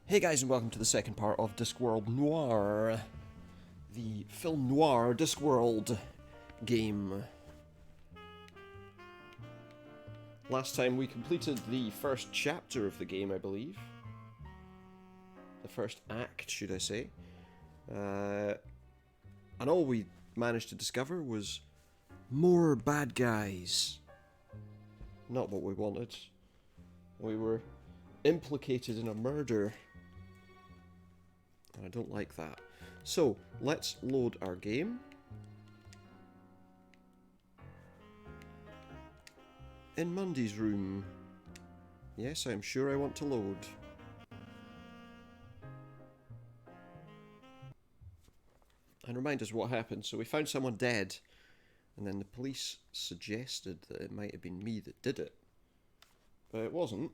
Hey guys, and welcome to the second part of Discworld Noir, the film noir Discworld game. Last time we completed the first chapter of the game, I believe. The first act, should I say. And all we managed to discover was more bad guys. Not what we wanted. We were implicated in a murder. I don't like that. So, let's load our game. In Mundy's room. Yes, I'm sure I want to load. And remind us what happened. So we found someone dead, and then the police suggested that it might have been me that did it. But it wasn't.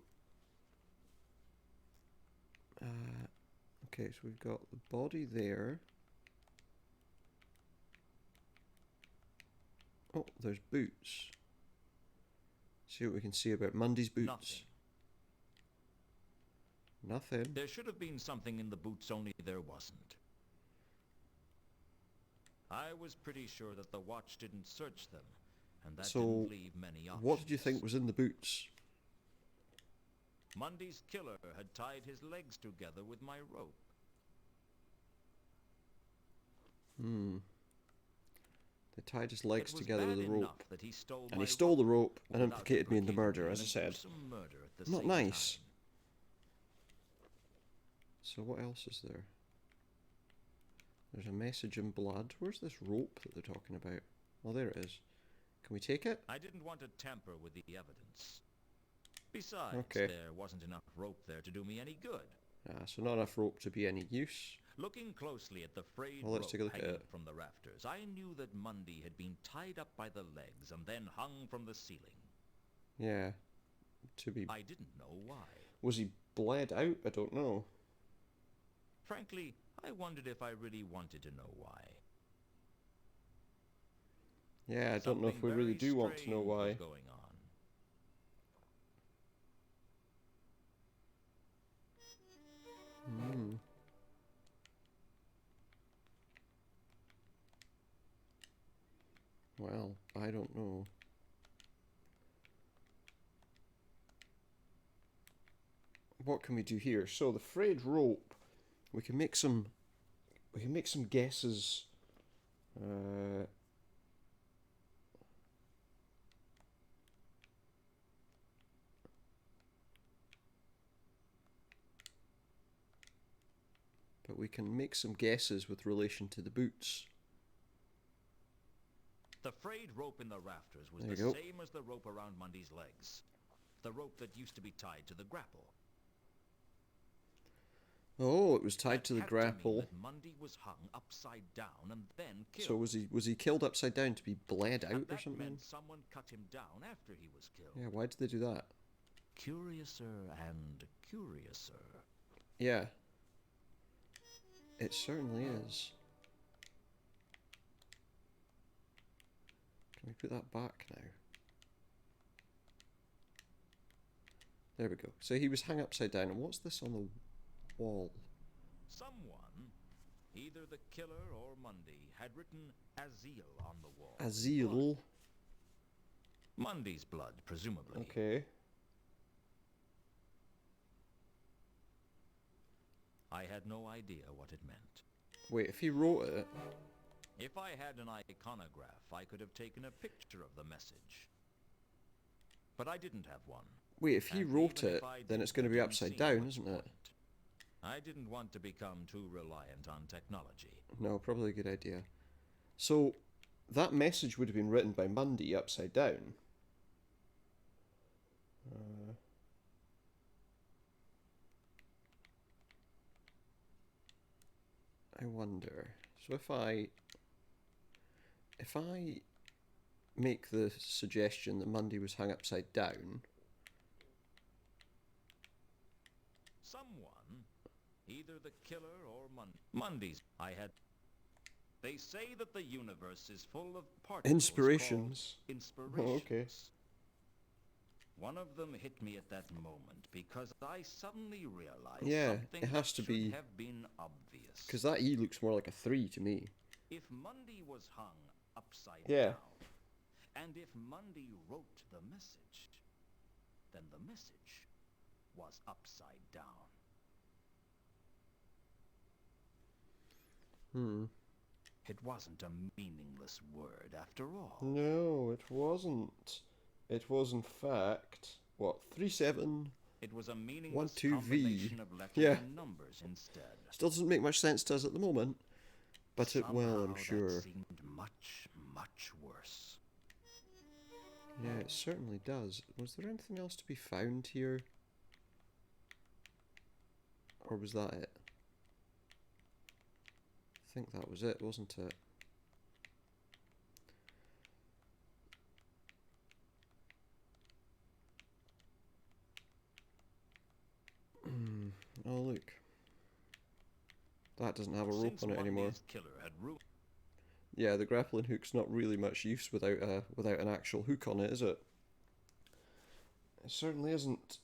Okay, so we've got the body there. Oh, there's boots. See what we can see about Mundy's boots. Nothing. There should have been something in the boots, only there wasn't. I was pretty sure that the watch didn't search them, and that didn't leave many options. What did you think was in the boots? Mundy's killer had tied his legs together with my rope. They tied his legs together with a rope. That he stole and he stole the rope and implicated me in the murder, as I said. Not nice. So what else is there? There's a message in blood. Where's this rope that they're talking about? Oh, there it is. Can we take it? I didn't want to tamper with the evidence. Besides, there wasn't enough rope there to do me any good. So not enough rope to be any use. Looking closely at the frayed rope hanging from the rafters, I knew that Mundy had been tied up by the legs and then hung from the ceiling. Yeah. I didn't know why. Was he bled out? I don't know. Frankly, I wondered if I really wanted to know why. Yeah, I don't know if we really do want to know why. Going on. Well, I don't know. What can we do here? So the frayed rope, we can make some guesses. But we can make some guesses with relation to the boots. The frayed rope in the rafters was the same as the rope around Mundy's legs. The rope that used to be tied to the grapple. Oh, it was tied to the grapple. That Mundy was hung upside down and then killed. So was he killed upside down to be bled out or something? Meant someone cut him down after he was killed. Yeah, why did they do that? Curiouser and curiouser. Yeah. It certainly is. Can we put that back now? There we go. So he was hung upside down, and what's this on the wall? Someone, either the killer or Mundy, had written Azil on the wall. Azil? Mundy's blood, presumably. Okay. I had no idea what it meant. Wait, if he wrote it... If I had an iconograph, I could have taken a picture of the message. But I didn't have one. Wait, if he wrote it, then it's going to be upside down, isn't it? I didn't want to become too reliant on technology. No, probably a good idea. So, that message would have been written by Mundy upside down. I wonder. So if I make the suggestion that Mundy was hung upside down. Someone, either the killer or Mundy's. They say that the universe is full of particles. Inspirations. Inspirations. Oh, okay. One of them hit me at that moment because I suddenly realized it something has that to be, should have been obvious. because that E looks more like a 3 to me. If Mundy was hung upside Yeah. down, and if Mundy wrote the message, then the message was upside down. It wasn't a meaningless word after all. No, it wasn't. It was in fact, what, 37? It was a meaningless 12V. combination of letters Yeah. and numbers instead. Still doesn't make much sense to us at the moment, but it will, I'm Somehow sure. that seemed much, much worse. Yeah, it certainly does. Was there anything else to be found here? Or was that it? I think that was it, wasn't it? Oh look. That doesn't have a rope Since on it anymore. Mundy's killer had Yeah, the grappling hook's not really much use without an actual hook on it, is it? It certainly isn't.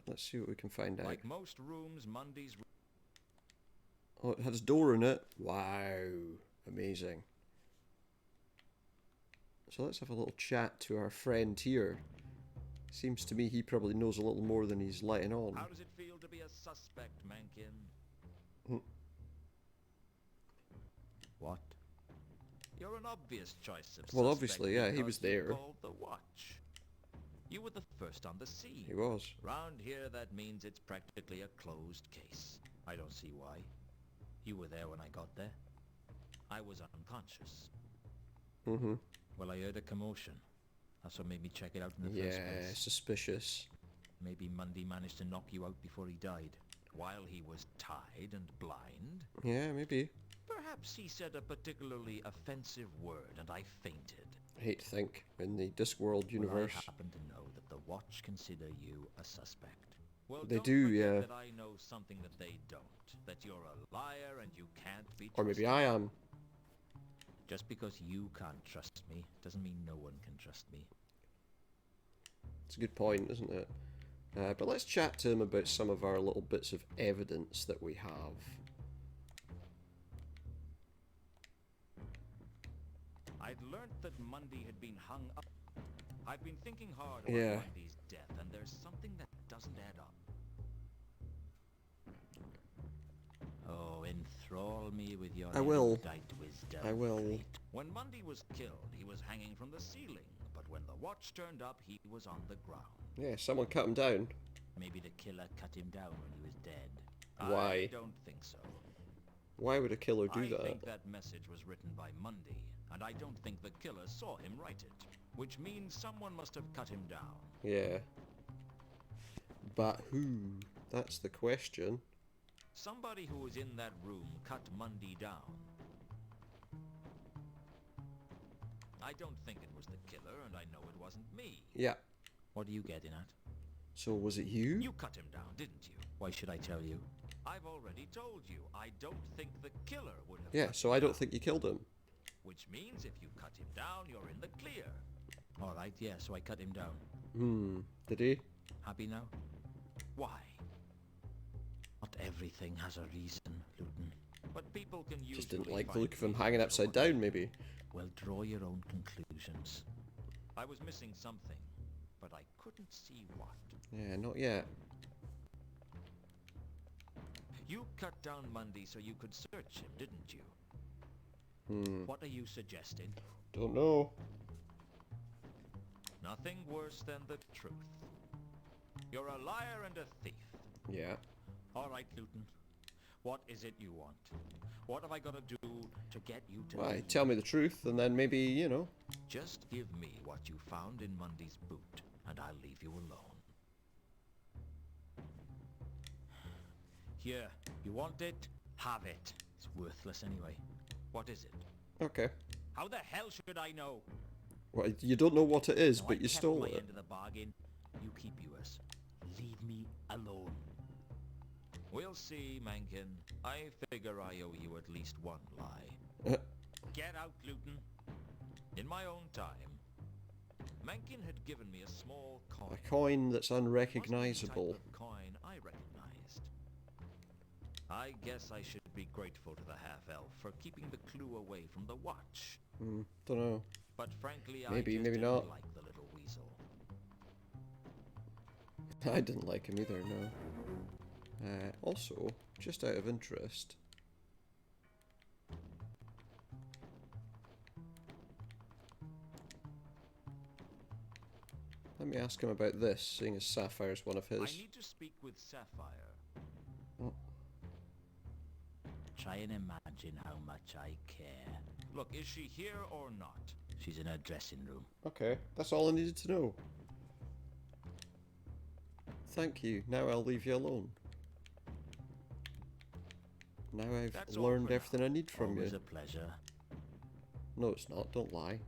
Let's see what we can find out. Like most rooms, Mundy's... Oh, it has a door in it. Wow. Amazing. So let's have a little chat to our friend here. Seems to me he probably knows a little more than he's letting on. How does it feel to be a suspect, Mencken? What? You're an obvious choice of Well, suspect obviously, yeah, he because was you there. called the watch. You were the first on the scene. He was. Round here, that means it's practically a closed case. I don't see why. You were there when I got there. I was unconscious. Well, I heard a commotion. That's what made me check it out in the first Yeah, place. suspicious. Maybe Mundy managed to knock you out before he died, while he was tied and blind. Yeah, maybe. Perhaps he said a particularly offensive word and I fainted. I hate to think, in the Discworld universe. Well, I happen to know that the Watch consider you a suspect. Well, They don't do, forget yeah. that I know something that they don't. That you're a liar and you can't be Or trusted. maybe I am. Just because you can't trust me doesn't mean no one can trust me. It's a good point, isn't it? But let's chat to him about some of our little bits of evidence that we have. I'd learnt that Mundy had been hung up. I've been thinking hard about Yeah. Mundy's death, and there's something that doesn't add up. Oh, enthrall me with your I will. erudite wisdom. I will. Fate. When Mundy was killed, he was hanging from the ceiling, but when the watch turned up, he was on the ground. Yeah, someone cut him down. Maybe the killer cut him down when he was dead. Why? I don't think so. Why would a killer do I that? think that message was written by Mundy, and I don't think the killer saw him write it, which means someone must have cut him down. Yeah. But who? That's the question. Somebody who was in that room cut Mundy down. I don't think it was the killer, and I know it wasn't me. Yeah. What are you getting at? So was it you? You cut him down, didn't you? Why should I tell you? I've already told you. I don't think the killer would have Yeah, cut so him I don't down. think you killed him. Which means if you cut him down, you're in the clear. All right, yeah, so I cut him down. Did he? Happy now? Why? Not everything has a reason, Lewton. But people can usually Just didn't like the find look of him reasons hanging for upside what down, they maybe. do. Well, draw your own conclusions. I was missing something, but I couldn't see what. Yeah, not yet. You cut down Mundy so you could search him, didn't you? What are you suggesting? Don't know. Nothing worse than the truth. You're a liar and a thief. Yeah. All right, Lewton. What is it you want? What have I got to do to get you to Why, leave? tell me the truth, and then maybe, you know. Just give me what you found in Mundy's boot, and I'll leave you alone. Here, you want it? Have it. It's worthless anyway. What is it? Okay. How the hell should I know? Well, you don't know what it is, No, but I you kept stole my it. end of the bargain. You keep yours. Leave me alone. We'll see, Mencken. I figure I owe you at least one lie. Get out, Lewton. In my own time. Mencken had given me a small coin. A coin that's It unrecognizable. wasn't the type of coin I recognized. I guess I should be grateful to the half-elf for keeping the clue away from the watch. Don't know. But frankly, Maybe, I just maybe didn't not. like the little weasel. I didn't like him either, no. Also, just out of interest... Let me ask him about this, seeing as Sapphire's one of his. I need to speak with Sapphire. Oh. Try and imagine how much I care. Look, is she here or not? She's in her dressing room. Okay, that's all I needed to know. Thank you. Now I'll leave you alone. Now I've That's all learned for everything now. I need from Always you. a pleasure. No, it's not. Don't lie.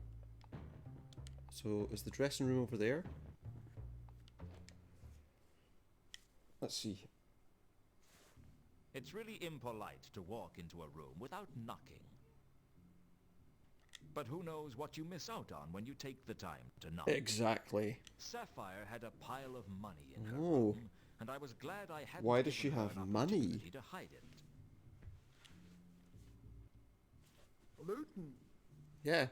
So, is the dressing room over there? Let's see. It's really impolite to walk into a room without knocking. But who knows what you miss out on when you take the time to knock. Exactly. Sapphire had a pile of money in her Oh. room, and I was glad I hadn't Why does she given her have an money? opportunity to hide it. Lewton, Yeah,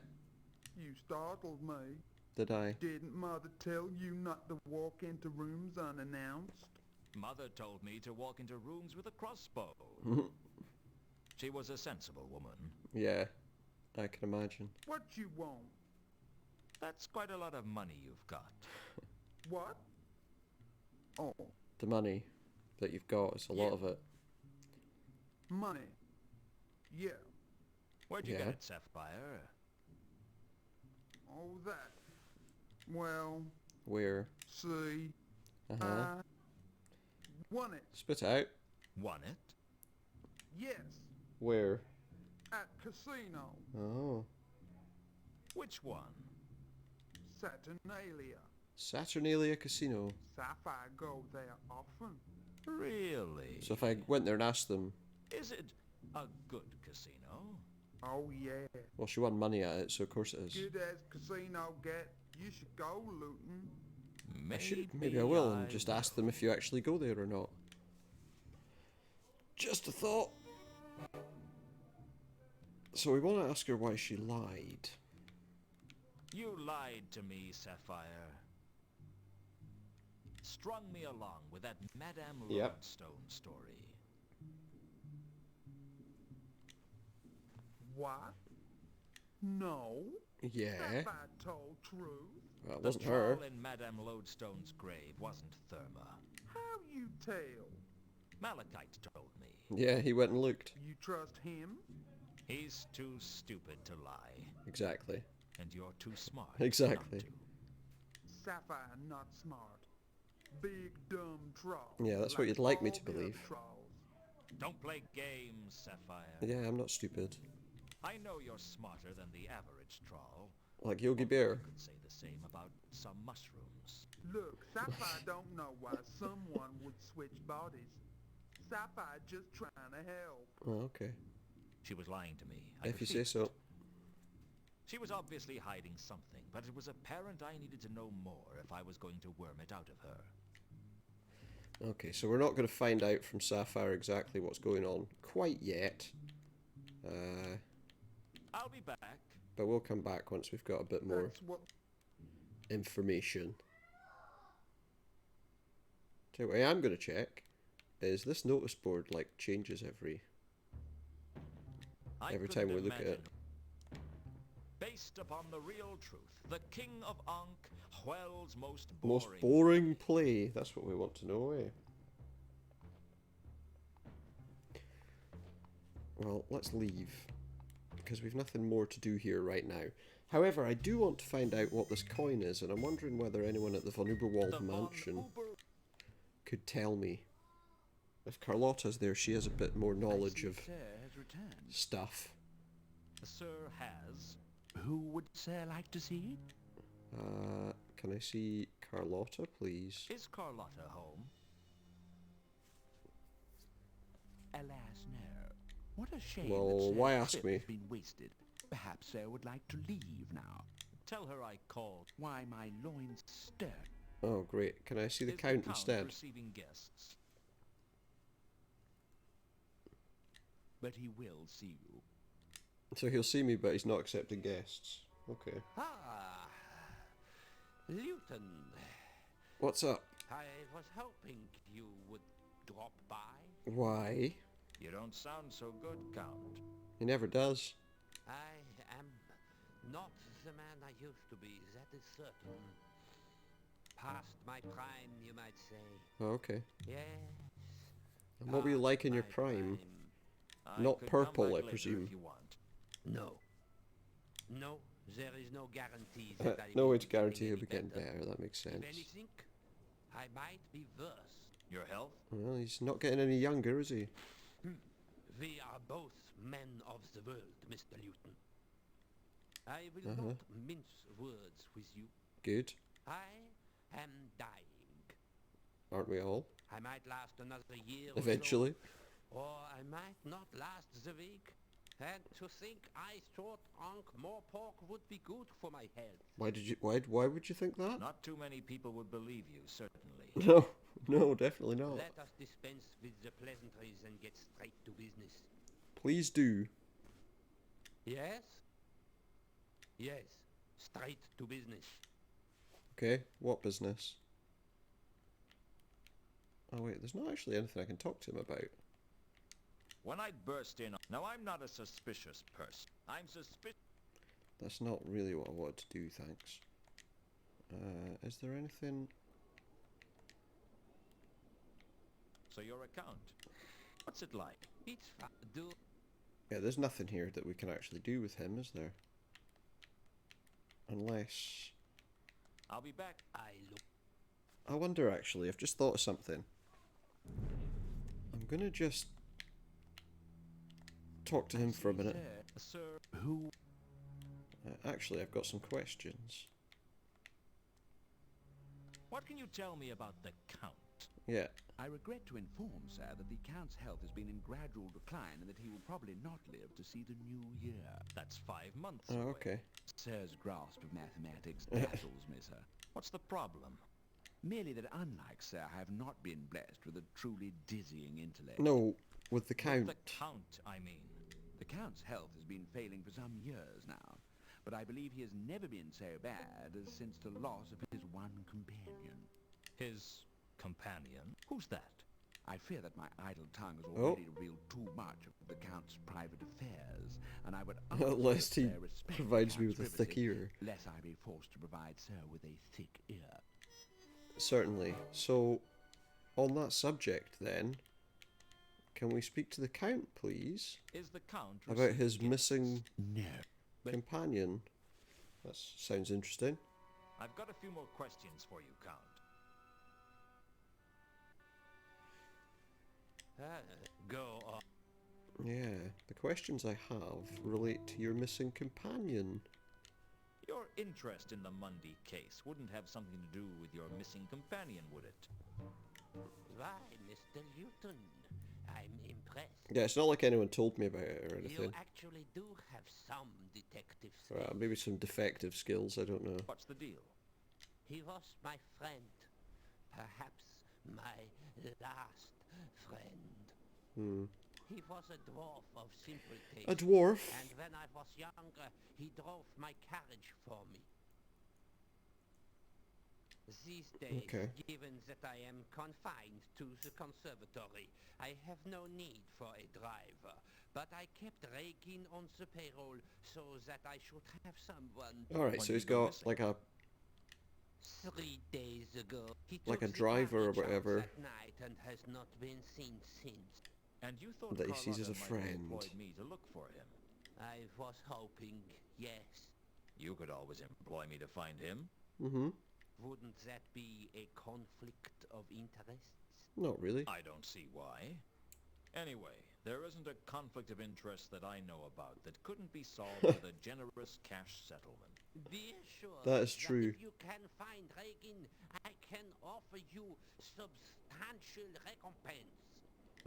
you startled me. did I? Didn't Mother tell you not to walk into rooms unannounced? Mother told me to walk into rooms with a crossbow. She was a sensible woman. Yeah, I can imagine. What you want? That's quite a lot of money you've got. What? Oh, The money that you've got is a lot of it. money. Yeah. Where'd you Yeah. get it, Sapphire? Oh, that. Well, Where? see, Uh-huh. I won it. Spit it out. Won it? Yes, Where? at casino. Oh. Which one? Saturnalia. Saturnalia Casino. Sapphire go there often. Really? So if I went there and asked them, Is it a good casino? Oh, yeah. well, she won money at it, so of course it is. Good as casino get. You should go, Lewton. Maybe I will, and just ask them if you actually go there or not. Just a thought. So we want to ask her why she lied. You lied to me, Sapphire. Strung me along with that Madame Yep. Lodestone story. What? No. Yeah, Sapphire told truth. well, it The wasn't her. troll in Madame Lodestone's grave wasn't Therma. How you tell? Malachite told me. Yeah, he went and looked. You trust him? He's too stupid to lie, Exactly. and you're too smart Exactly. not to. Sapphire not smart. Big dumb troll. Yeah, that's what you'd like me all to the other believe. trolls. Don't play games, Sapphire. Yeah, I'm not stupid. I know you're smarter than the average troll. Like Yogi Although Bear. I could say the same about some mushrooms. Look, Sapphire don't know why someone would switch bodies. Sapphire just trying to help. Oh, okay. She was lying to me. I If could you feel say so. it. She was obviously hiding something, but it was apparent I needed to know more if I was going to worm it out of her. Okay, so we're not going to find out from Sapphire exactly what's going on quite yet. I'll be back. But we'll come back once we've got a bit more That's what information. Tell you what I am going to check is this notice board like changes every I time couldn't we look at it. imagine. Based upon the real truth, the King of Ankh, Hwell's most boring play. That's what we want to know, eh? Well, let's leave because we've nothing more to do here right now. However, I do want to find out what this coin is, and I'm wondering whether anyone at the von Uberwald The von mansion Uber- could tell me. If Carlotta's there, she has a bit more knowledge of Sir has returned. stuff. Sir has. Who would Sir like to see? Can I see Carlotta, please? Is Carlotta home? Alas, no. What a shame Well, that Sir's why ask trip me? has been wasted. Perhaps Sir would like to leave now. Tell her I called. Why, my loins stir. Oh, great. Can I see the Is count the instead? receiving guests? But he will see you. So he'll see me, but he's not accepting guests. Okay. Ah, Lewton. What's up? I was hoping you would drop by. Why? You don't sound so good, Count. He never does. I am not the man I used to be, that is certain. Past my prime, you might say. Oh, okay. Yes. And what were you like in your my prime? I Not could come purple, back I later presume. If you want. No. No, there is no guarantee that I No will way to be getting guarantee he'll any be getting better. better. That makes sense. If anything, I might be worse. Your health? Well, he's not getting any younger, is he? We are both men of the world, Mr. Lewton. I will not mince words with you. Good. I am dying. Aren't we all? I might last another year Eventually. or so, or I might not last the week. And to think I thought more pork would be good for my health. Why would you think that? Not too many people would believe you, certainly. No, no, definitely not. Let us dispense with the pleasantries and get straight to business. Please do. Yes? Yes, straight to business. Okay, what business? Oh wait, there's not actually anything I can talk to him about. When I burst in... Now, I'm not a suspicious person. I'm suspicious... That's not really what I wanted to do, thanks. Is there anything... So your account. What's it like? It's do. Yeah, there's nothing here that we can actually do with him, is there? Unless... I'll be back. I look. I wonder, actually, I've just thought of something. I'm gonna just... talk to him for a minute. Sir, Who? Actually, I've got some questions. what can you tell me about the Count? Yeah. I regret to inform, sir, that the Count's health has been in gradual decline and that he will probably not live to see the new year. That's 5 months Oh, away. okay. Sir's grasp of mathematics dazzles me, sir. What's the problem? Merely that unlike sir, I have not been blessed with a truly dizzying intellect. No, with the count. The Count, I mean. The Count's health has been failing for some years now, but I believe he has never been so bad as since the loss of his one companion. His companion? Who's that? I fear that my idle tongue has Oh. already revealed too much of the Count's private affairs, and I would Lest he bear respect provides the me with Count's a thick privacy, ear. lest I be forced to provide sir with a thick ear. Certainly. So, on that subject then, can we speak to the Count, please? Is the Count About his receiving missing No. companion. That sounds interesting. I've got a few more questions for you, Count. Go on. Yeah, the questions I have relate to your missing companion. Your interest in the Mundy case wouldn't have something to do with your missing companion, would it? Why, Mr. Lewton? I'm impressed. Yeah, it's not like anyone told me about it or You anything. actually do have some detective skills. Maybe some defective skills, I don't know. What's the deal? He was my friend. Perhaps my last friend. Hmm. He was a dwarf of simple taste. A dwarf? And when I was younger, he drove my carriage for me. These days, Okay. given that I am confined to the conservatory, I have no need for a driver. But I kept Rigan on the payroll so that I should have someone. Alright, When so he's did you go got missing? like a 3 days ago, he Like took a the driver or carriage out whatever. that night and has not been seen since. And you thought That he sees as a Carlotta might have friend. employed me to look for him. I was hoping, yes. You could always employ me to find him. Mm-hmm. Wouldn't that be a conflict of interests? Not really. I don't see why. Anyway, there isn't a conflict of interest that I know about that couldn't be solved with a generous cash settlement. Be assured That is true. if you can find Rigan, I can offer you substantial recompense.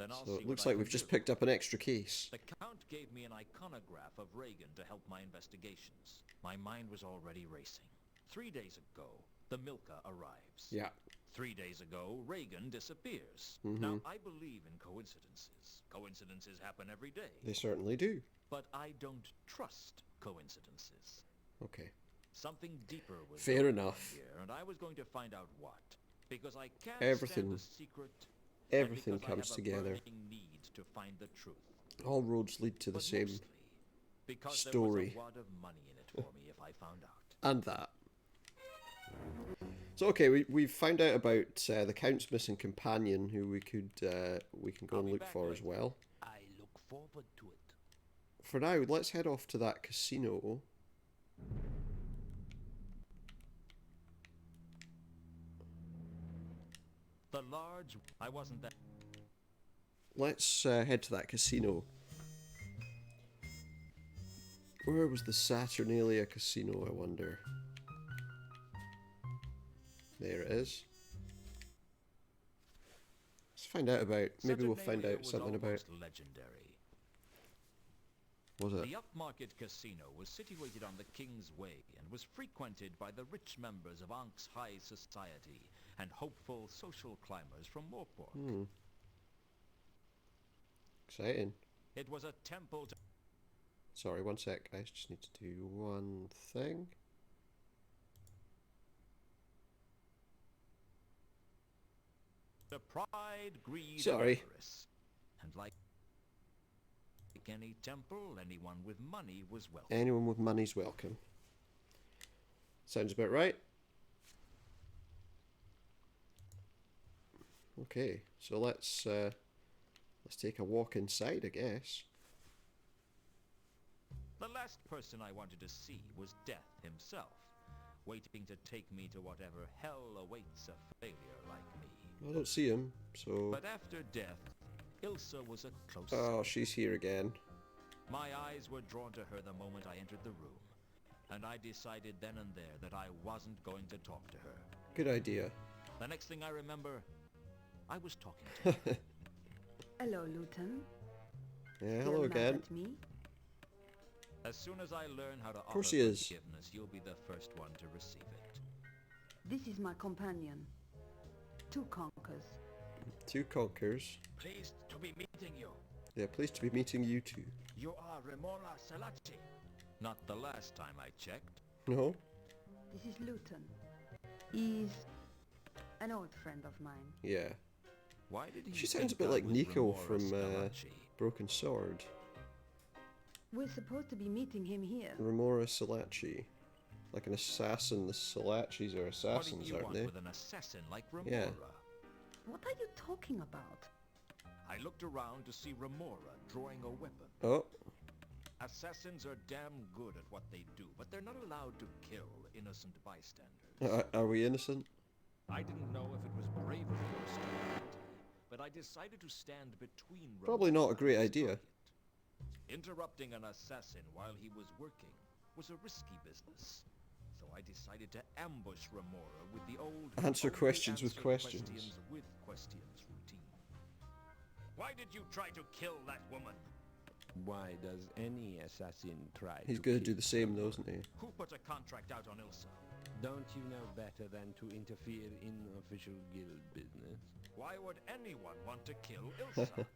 Then I'll So see it looks what I like we've can just do. picked up an extra case. The Count gave me an iconograph of Regan to help my investigations. My mind was already racing. 3 days ago, the Milka arrives. Yeah. 3 days ago, Regan disappears. Now, I believe in coincidences. Coincidences happen every day. They certainly do. But I don't trust coincidences. Okay. Something deeper was Fair going on enough. here, and I was going to find out what. Because I can't Everything- stand the secret. Everything and because comes I have together. A burning need to find the truth. All roads lead to the But same. mostly because story. there was a wad of money in it for me if I found out. And that. So okay, we've found out about the Count's missing companion, who we can go I'll and be look back for as later. well. I look forward to it. For now, let's head off to that casino. The large... I wasn't there. Let's head to that casino. Where was the Saturnalia casino, I wonder? There it is. Let's find out about... Maybe we'll find Saturnalia out was something about... almost legendary. Was it? The upmarket casino was situated on the King's Way and was frequented by the rich members of Ank's high society and hopeful social climbers from Morport. Exciting. It was a temple to... Sorry, one sec, guys. Just need to do one thing. The pride, greed, Sorry. and avarice. And like any temple, anyone with money was welcome. Anyone with money's welcome. Sounds about right. Okay, so let's take a walk inside, I guess. The last person I wanted to see was Death himself, waiting to take me to whatever hell awaits a failure like me. I don't see him, so... But after Death, Ilsa was a close Oh, second. she's here again. My eyes were drawn to her the moment I entered the room, and I decided then and there that I wasn't going to talk to her. Good idea. The next thing I remember, I was talking to her. Hello, Lewton. Yeah, Still hello mad again. at me? As soon as I learn how to offer course he is. forgiveness, you'll be the first one to receive it. This is my companion. Two conkers. Two conkers. Pleased to be meeting you. Yeah, pleased to be meeting you two. You are Remora Salachi. Not the last time I checked. No? This is Lewton. He's an old friend of mine. Yeah. Why did he She sounds a think bit I like was Nico Remora from Salachi? Broken Sword. We're supposed to be meeting him here. Remora Salachi. Like an assassin. The Salachis are What do assassins, you aren't want they? with an assassin like Remora? Yeah. What are you talking about? I looked around to see Remora drawing a weapon. Oh, Assassins are damn good at what they do, but they're not allowed to kill innocent bystanders. are we innocent? I didn't know if it was brave of you or stupidity, but I decided to stand between Probably not a Remora great and his idea. target. Interrupting an assassin while he was working was a risky business. So I decided to ambush Remora with the old Answer only questions with answer questions. with questions routine. Why did you try to kill that woman? Why does any assassin try He's to gonna kill do the same though, someone? isn't he? Who put a contract out on Ilsa? Don't you know better than to interfere in official guild business? Why would anyone want to kill Ilsa?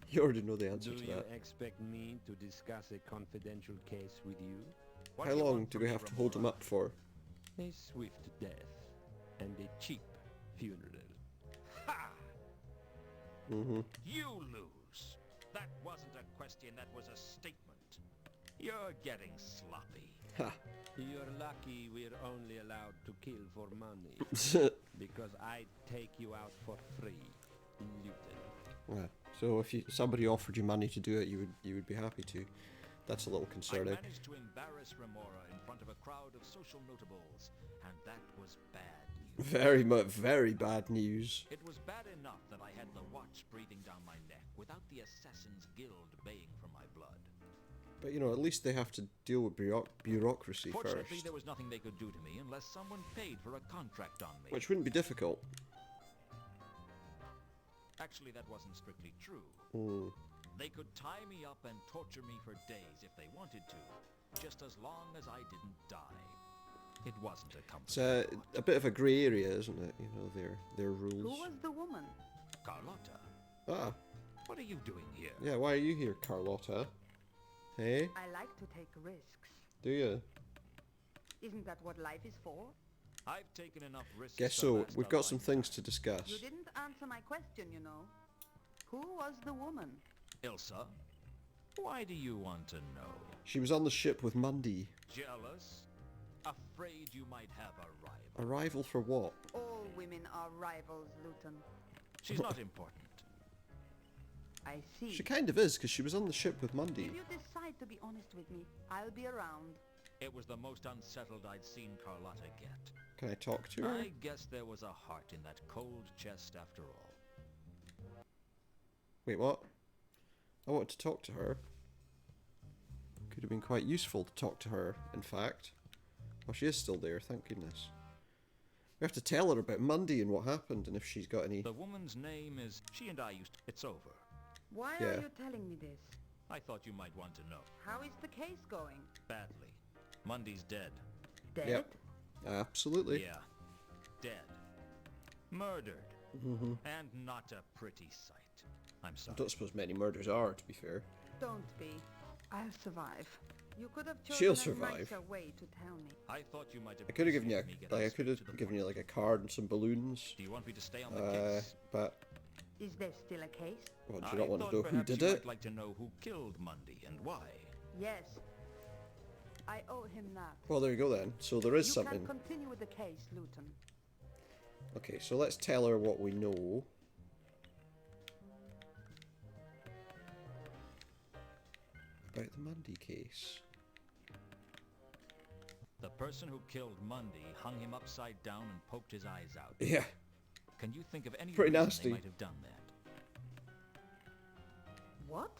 You already know the answer Do to you that. expect me to discuss a confidential case with you? What How you long want do from we me, have to hold him Remora? up for? A swift death and a cheap funeral. Ha! Mm-hmm. You lose. That wasn't a question, that was a statement. You're getting sloppy. Ha! You're lucky we're only allowed to kill for money, because I'd take you out for free, Lewton. Yeah. So if somebody offered you money to do it, you would be happy to. That's a little I concerning. managed to embarrass Remora in front of a crowd of social notables, and that was bad news. Very bad news. It was bad enough that I had the watch breathing down my neck without the Assassin's Guild baying for my blood. But you know, at least they have to deal with bureaucracy Fortunately, first, there was nothing they could do to me unless someone paid for a contract on me. which wouldn't be difficult. Actually, that wasn't strictly true. Mm. They could tie me up and torture me for days if they wanted to, just as long as I didn't die. It wasn't a It's comfortable a bit of a grey area, isn't it? You know, their rules. Who was the woman? Carlotta, Ah, what are you doing here? yeah. Why are you here, Carlotta? Hey, I like to take risks. do you? Isn't that what life is for? I've taken enough risks. Guess to so. last We've a got some things lifetime. to discuss. You didn't answer my question, you know. Who was the woman? Ilsa, why do you want to know? She was on the ship with Mundy. Jealous? Afraid you might have a rival? A rival for what? All women are rivals, Lewton. She's not important. I see. She kind of is, because she was on the ship with Mundy. If you decide to be honest with me, I'll be around. It was the most unsettled I'd seen Carlotta get. Can I talk to her? I guess there was a heart in that cold chest after all. Wait, what? I wanted to talk to her. Could have been quite useful to talk to her, in fact. Well, she is still there, thank goodness. We have to tell her about Mundy and what happened, and if she's got any... The woman's name is... She and I used... It's over. Why Yeah. are you telling me this? I thought you might want to know. How is the case going? Badly. Mundy's dead. Dead? Yep. Absolutely. Yeah. Dead. Murdered. Mm-hmm. And not a pretty sight. I'm I sorry. don't suppose many murders are, to be fair. Don't be. I'll survive. You could have She'll chosen a survive. nicer way to tell me. I thought you might have... I could have given you me get I us could have to the given point. you like a card and some balloons. Do you want me to stay on the case? But Is there still a case? what, do you not want to thought know who perhaps did you it? might like to know who killed Mundy and why. Yes. I owe him that. Well, there you go then. So there is You something. can continue with the case, Lewton. Okay, so let's tell her what we know. About the Mundy case. The person who killed Mundy hung him upside down and poked his eyes out. Yeah. Can you think of any Pretty reason nasty. they might have done that? What?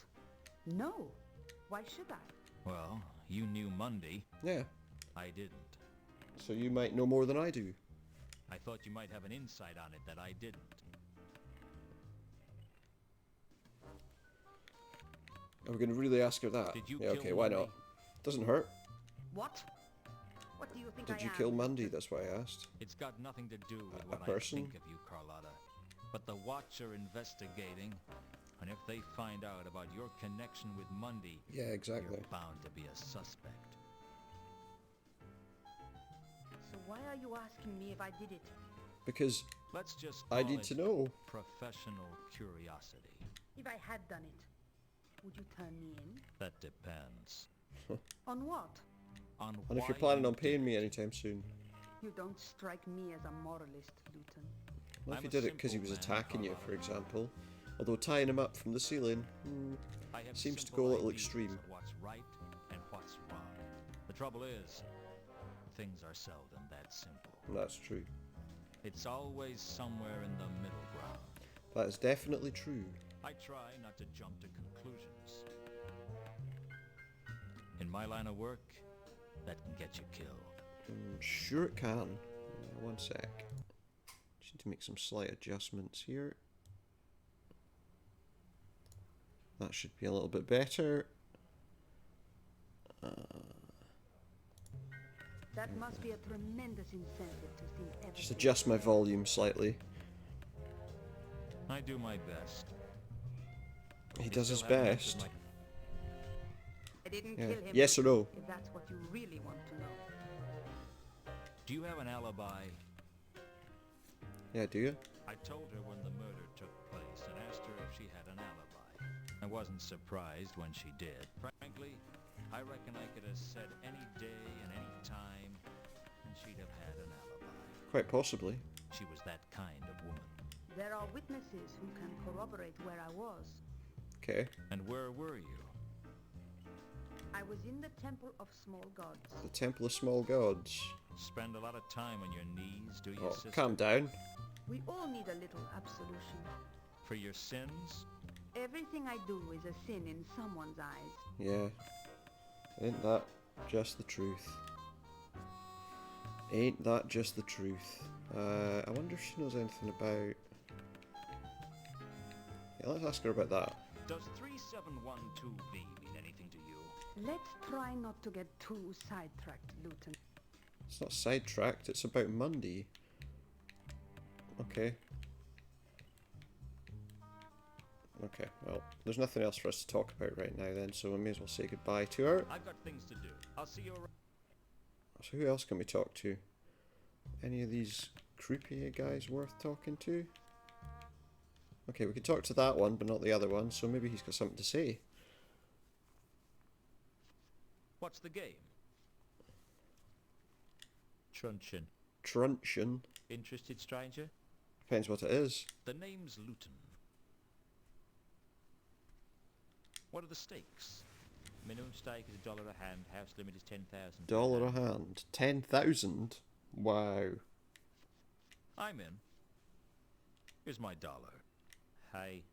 No. Why should I? Well, you knew Mundy. Yeah. I didn't. So you might know more than I do. I thought you might have an insight on it that I didn't. Are we going to really ask her that? Did you Yeah, kill okay, why not? Mundy? Doesn't hurt. What? What do you think I Did you am? kill Mundy? That's why I asked. It's got nothing to do with A what I person? think of you, Carlotta. But the Watch are investigating, and if they find out about your connection with Mundy, Yeah, exactly. you're bound to be a suspect. So why are you asking me if I did it? Because Let's just I call need it to know. professional curiosity. If I had done it, would you turn me in? That depends. On what? On And if why you're planning you on paying did me it. anytime soon. You don't strike me as a moralist, Lewton. Well, if I'm you a did it because he simple was man, attacking you, Carlotta. for example. Although tying him up from the ceiling, I have seems to simple go a little ideas extreme. of what's right and what's wrong. The trouble is, things are seldom that simple. that's true. It's always somewhere in the middle ground. That is definitely true. I try not to jump to conclusions. In my line of work, that can get you killed. Sure it can. One sec. Just need to make some slight adjustments here. That should be a little bit better. That must be a tremendous incentive to think everything. Just adjust my volume slightly. I do my best. He You does his still haven't answered best. I didn't Yeah. kill him. Yes or no? If that's what you really want to know. Do you have an alibi? Yeah, do you? I told her when the murder took place and asked her if she had an alibi. I wasn't surprised when she did. Frankly, I reckon I could have said any day and any time, and she'd have had an alibi. Quite possibly. She was that kind of woman. There are witnesses who can corroborate where I was. Okay. And where were you? I was in the Temple of Small Gods. The Temple of Small Gods. Spend a lot of time on your knees, do you, Oh, sister? calm down. We all need a little absolution. For your sins? Everything I do is a sin in someone's eyes. Yeah. Ain't that just the truth? Ain't that just the truth? I wonder if she knows anything about... Yeah, let's ask her about that. Does 3712B mean anything to you? Let's try not to get too sidetracked, Lewton. It's not sidetracked, it's about Mundy. Okay. Okay, well, there's nothing else for us to talk about right now then, so we may as well say goodbye to her. I've got things to do. I'll see you around. So who else can we talk to? Any of these croupier guys worth talking to? Okay, we can talk to that one, but not the other one, so maybe he's got something to say. What's the game? Truncheon. Truncheon? Interested, stranger? Depends what it is. The name's Lewton. What are the stakes? Minimum stake is $1 a hand. House limit is 10,000. $1 a hand. 10,000? Wow. I'm in. Here's my dollar. Hey,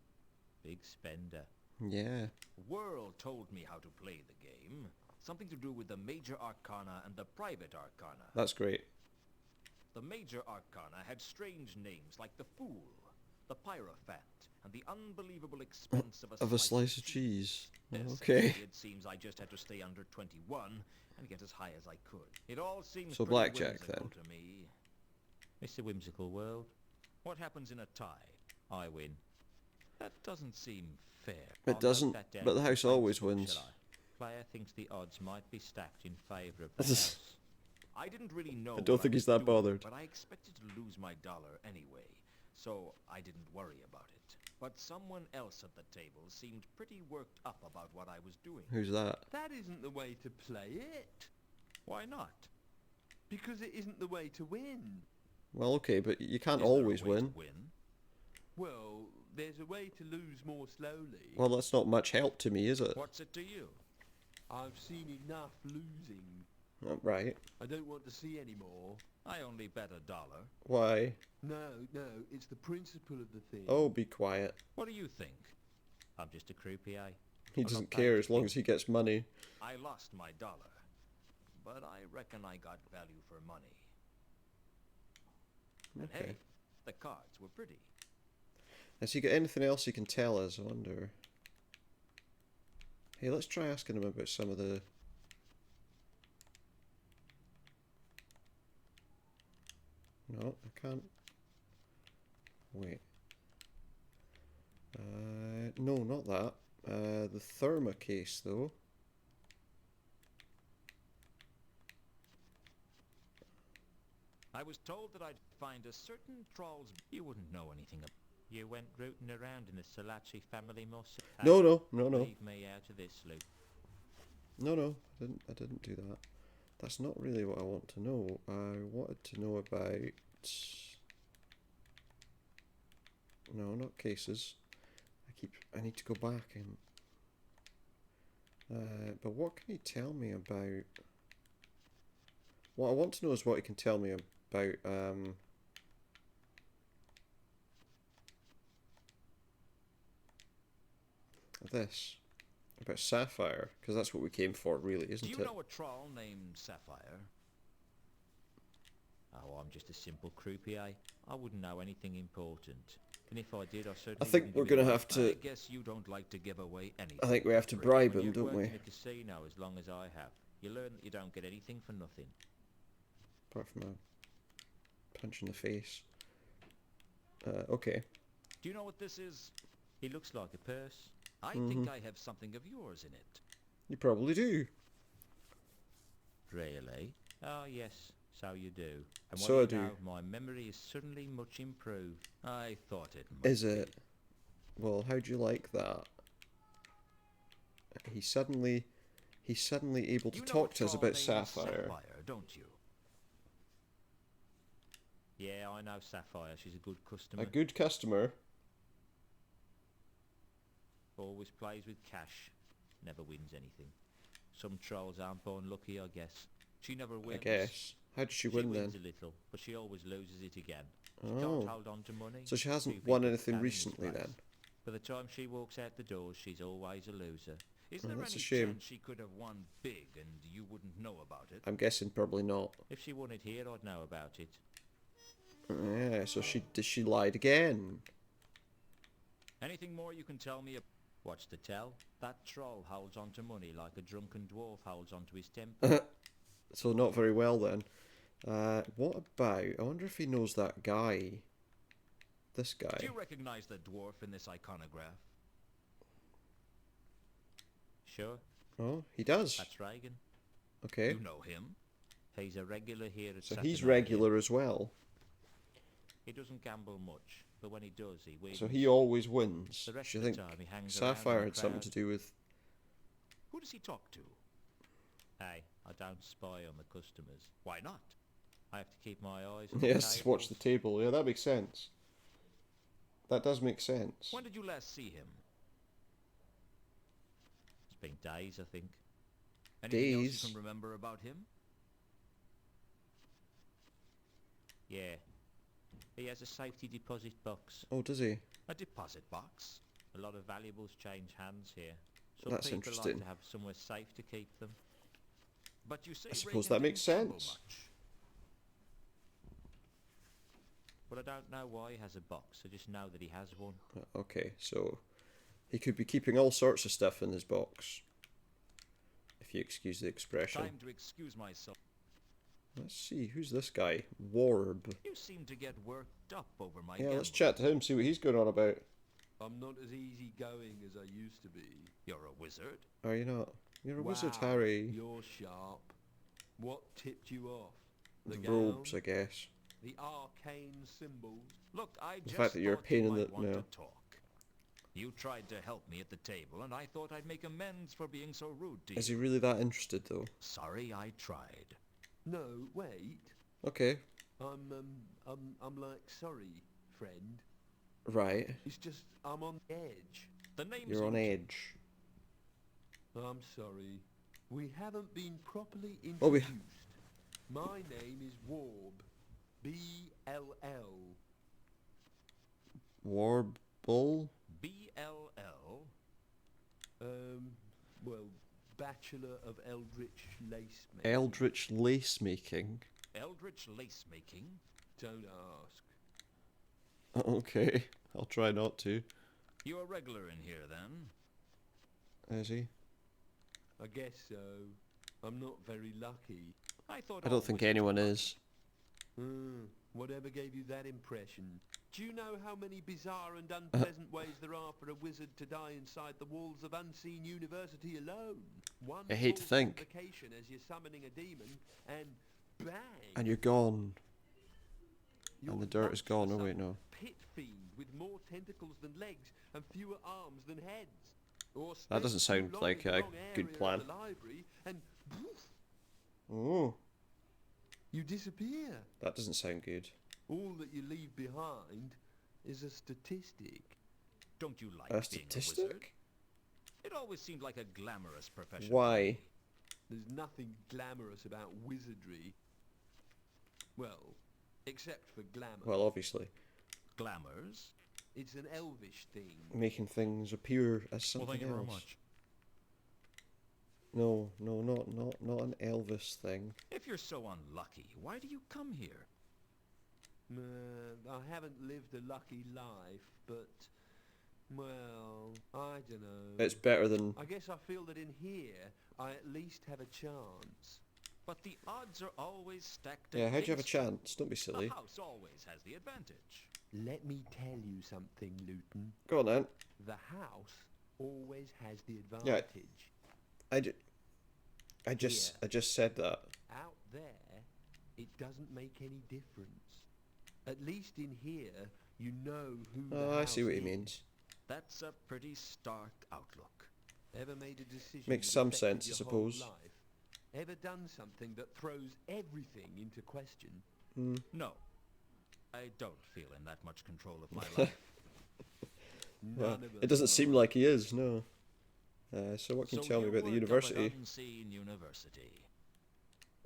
big spender. Yeah. World told me how to play the game. Something to do with the major arcana and the private arcana. That's great. The major arcana had strange names like the Fool, the Pyrophant, and the unbelievable expense of a slice of cheese. Yes, Okay. It seems I just had to stay under 21 and get as high as I could. It all seems So pretty blackjack, whimsical then. to me. Mr. Whimsical World, what happens in a tie? I win. That doesn't seem fair. It I'll note doesn't, that down but the in house my always book, wins. shall I? Player thinks the odds might be stacked in favour of the house. I didn't really know. I don't what think was he's that doing, bothered. But I expected to lose my dollar anyway, so I didn't worry about it. But someone else at the table seemed pretty worked up about what I was doing. Who's that? That isn't the way to play it. Why not? Because it isn't the way to win. Well, okay, but you can't Is there a always way to win. win? Well, there's a way to lose more slowly. Well, that's not much help to me, is it? What's it to you? I've seen enough losing. Right. I don't want to see any more. I only bet $1. Why? No, it's the principle of the thing. Oh, be quiet. What do you think? I'm just a croupier. He I'm not doesn't paid care to as long think. as he gets money. I lost my dollar, but I reckon I got value for money. And Okay. hey, the cards were pretty. Has he got anything else he can tell us, I wonder? Hey, let's try asking him about some of the... No, I can't. Wait. No, not that. The Therma case, though. I was told that I'd find a certain troll's... You wouldn't know anything about... You went rooting around in the Salachi family moss. No. Leave me out of this, Luke. No, I didn't do that. That's not really what I want to know. I wanted to know about... No, not cases. I need to go back and... but what can he tell me about... What I want to know is what he can tell me about, this. About Sapphire, because that's what we came for, really, isn't Do it? you know a troll named Sapphire? Oh, I'm just a simple croupier. I wouldn't know anything important. And if I did, I certainly I think wouldn't we're give it gonna away. have to- I guess you don't like to give away anything. I think we have to for free. bribe When him, you've don't worked we? in a casino as long as I have, you learn that you don't get anything for nothing. Apart from a punch in the face. Okay. Do you know what this is? It looks like a purse. I Mm-hmm. think I have something of yours in it. You probably do. Really? Oh, yes, so you do. And So what I do you do. know, my memory is certainly much improved. I thought it might Is it? be. Well, how'd you like that? He's suddenly able to You know talk a to us troll about named Sapphire. Sapphire, don't you? Yeah, I know Sapphire. She's a good customer. A good customer. Always plays with cash. Never wins anything. Some trolls aren't born lucky, I guess. She never wins. I guess. How did she win then? wins a little, but she always loses it again. She Oh. can't hold on to money. So she hasn't Too won big to anything stand in recently this then? race. By the time she walks out the doors, she's always a loser. Is Oh, there that's any a shame. chance she could have won big and you wouldn't know about it? I'm guessing probably not. If she won it here, I'd know about it. Yeah, so she lied again. Anything more you can tell me? What's to tell? That troll holds onto money like a drunken dwarf holds onto his temper. So not very well then. What about... I wonder if he knows that guy. This guy. Do you recognize the dwarf in this iconograph? Sure. Oh, he does. That's Rigan. Okay. You know him. He's a regular here at So Saturday he's night. regular as well. He doesn't gamble much, but when he does, he wins. So he always wins. The rest Do of you the think time he hangs around in Sapphire the had something crowd. to do with... Who does he talk to? Hey, I don't spy on the customers. Why not? I have to keep my eyes on Yes, the watch the tables. table. Yeah, that makes sense. That does make sense. When did you last see him? It's been days, I think. Anything else Days? you can remember about him? Yeah. He has a safety deposit box. Oh, does he? A deposit box. A lot of valuables change hands here. Some That's people interesting. like to have somewhere safe to keep them. But you see, I suppose Regan that makes didn't gamble sense. much. Well, I don't know why he has a box. I just know that he has one. Okay, so he could be keeping all sorts of stuff in his box. If you excuse the expression. Time to excuse myself. Let's see, who's this guy? Warb. You seem to get worked up over my Yeah, let's gambling. chat to him, see what he's going on about. I'm not as easygoing as I used to be. You're a wizard. Are you not? You're a wizard, Wow, Harry. You're sharp. What tipped you off? The gown? robes, I guess. The arcane symbols? Look, I The just fact that you're a thought pain you in the... might want No. to talk. You tried to help me at the table, and I thought I'd make amends for being so rude to you. Is he really that interested, though? Sorry, I tried. No, wait. Okay. I'm like, sorry, friend. Right. It's just, I'm on edge. The name's You're on in- edge. I'm sorry. We haven't been properly Oh, we- introduced. My name is Warb. B-L-L. Warble? B-L-L. Well, Bachelor of Eldritch Lace Making. Eldritch lace making. Eldritch lace making. Don't ask. Okay. I'll try not to. You're a regular in here, then? Is he? I guess so. I'm not very lucky. I thought I all don't think wizards anyone were is. Whatever gave you that impression? Do you know how many bizarre and unpleasant ways there are for a wizard to die inside the walls of Unseen University alone? One I hate to false think. invocation as you're summoning a demon, and bang! And you're gone. You're and the dirt is launched for gone. Oh, some wait, no. Pit fiend with more tentacles than legs and fewer arms than heads. Or That doesn't spent sound too long like in the a wrong good area of plan. the library and poof, Oh, you disappear. that doesn't sound good. All that you leave behind is a statistic. Don't you like A being a wizard? statistic? It always seemed like a glamorous profession. Why? There's nothing glamorous about wizardry. Well, except for glamour. Well, obviously. Glamours? It's an elvish thing. Making things appear as something thank you very else. much. No, not an Elvis thing. If you're so unlucky, why do you come here? I haven't lived a lucky life, but, well, I don't know. It's better than... I guess I feel that in here, I at least have a chance. But the odds are always stacked Yeah, how'd you have a against you. chance? Don't be silly. The house always has the advantage. Let me tell you something, Lewton. Go on then. The house always has the Yeah. advantage. I just said that. Out there, it doesn't make any difference. At least in here, you know who the Oh, I see house what he is. means. That's a pretty stark outlook. Ever made a decision Makes that some affected sense, I your whole suppose. life? Ever done something that throws everything into question? No, I don't feel in that much control of my life. Well, None of us it doesn't are. seem like he is, no. So what can you So tell me about the worked up university? at Unseen University.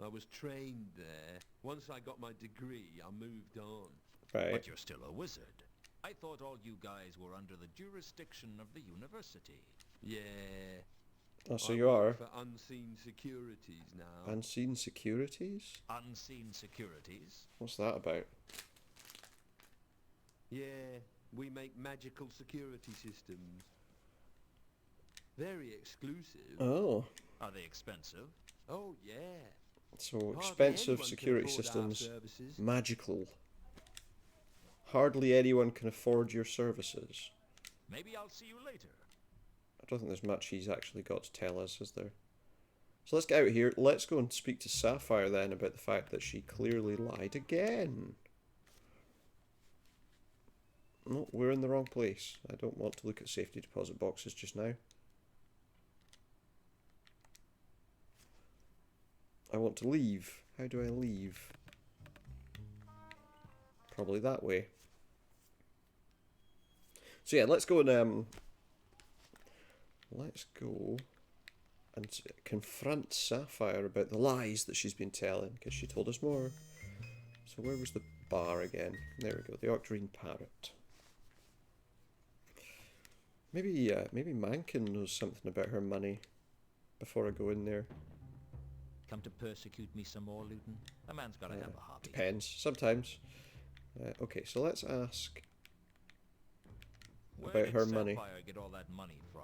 I was trained there. Once I got my degree, I moved on. Right. But you're still a wizard. I thought all you guys were under the jurisdiction of the university. Yeah. Oh, so I you work are. for Unseen Securities now. Unseen Securities? Unseen Securities. What's that about? Yeah, We make magical security systems. Very exclusive. Oh, Are they expensive? Oh, yeah. so Hardly expensive anyone can security afford our systems. services. Magical. Hardly anyone can afford your services. Maybe I'll see you later. I don't think there's much he's actually got to tell us, is there? So let's get out of here. Let's go and speak to Sapphire then about the fact that she clearly lied again. No, we're in the wrong place. I don't want to look at safety deposit boxes just now. I want to leave. How do I leave? Probably that way. So yeah, let's go and confront Sapphire about the lies that she's been telling, because she told us more. So where was the bar again? There we go, the Octarine Parrot. Maybe Mankin knows something about her money before I go in there. Come to persecute me some more, Lewton? A man's got to have a hobby. Depends, sometimes. Okay, so let's ask Where about did her money. Sapphire get all that money from?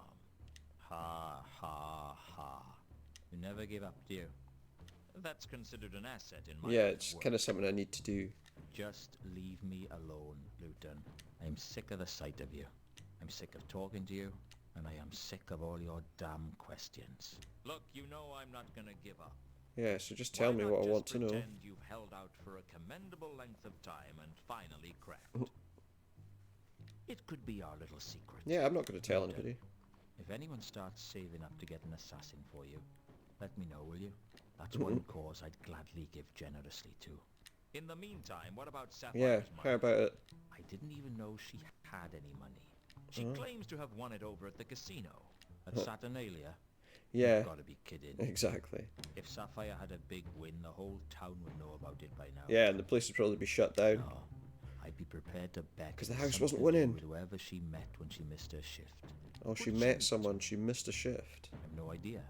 Ha, ha, ha. You never give up, do you? That's considered an asset in my Yeah, line of it's work. kind of something I need to do. Just leave me alone, Lewton. I'm sick of the sight of you. I'm sick of talking to you, and I am sick of all your damn questions. Look, you know I'm not gonna give up. Yeah, so just tell Why me not what I just want to know. pretend you've held out for a commendable length of time and finally cracked. It could be our little secret. Yeah, I'm not going to tell Lewton, anybody. If anyone starts saving up to get an assassin for you, let me know, will you? That's one cause I'd gladly give generously to. In the meantime, what about Sapphire's Yeah, money? how about it? I didn't even know she had any money. She claims to have won it over at the casino. At Saturnalia. Yeah, You've got to be kidding. exactly. If Sapphire had a big win, the whole town would know about it by now. Yeah, and the place would probably be shut down. No, I'd be prepared to bet 'Cause the it's house wasn't something to do winning. with whoever she met when she missed her shift. Oh, she But met someone, she missed a shift. I have no idea.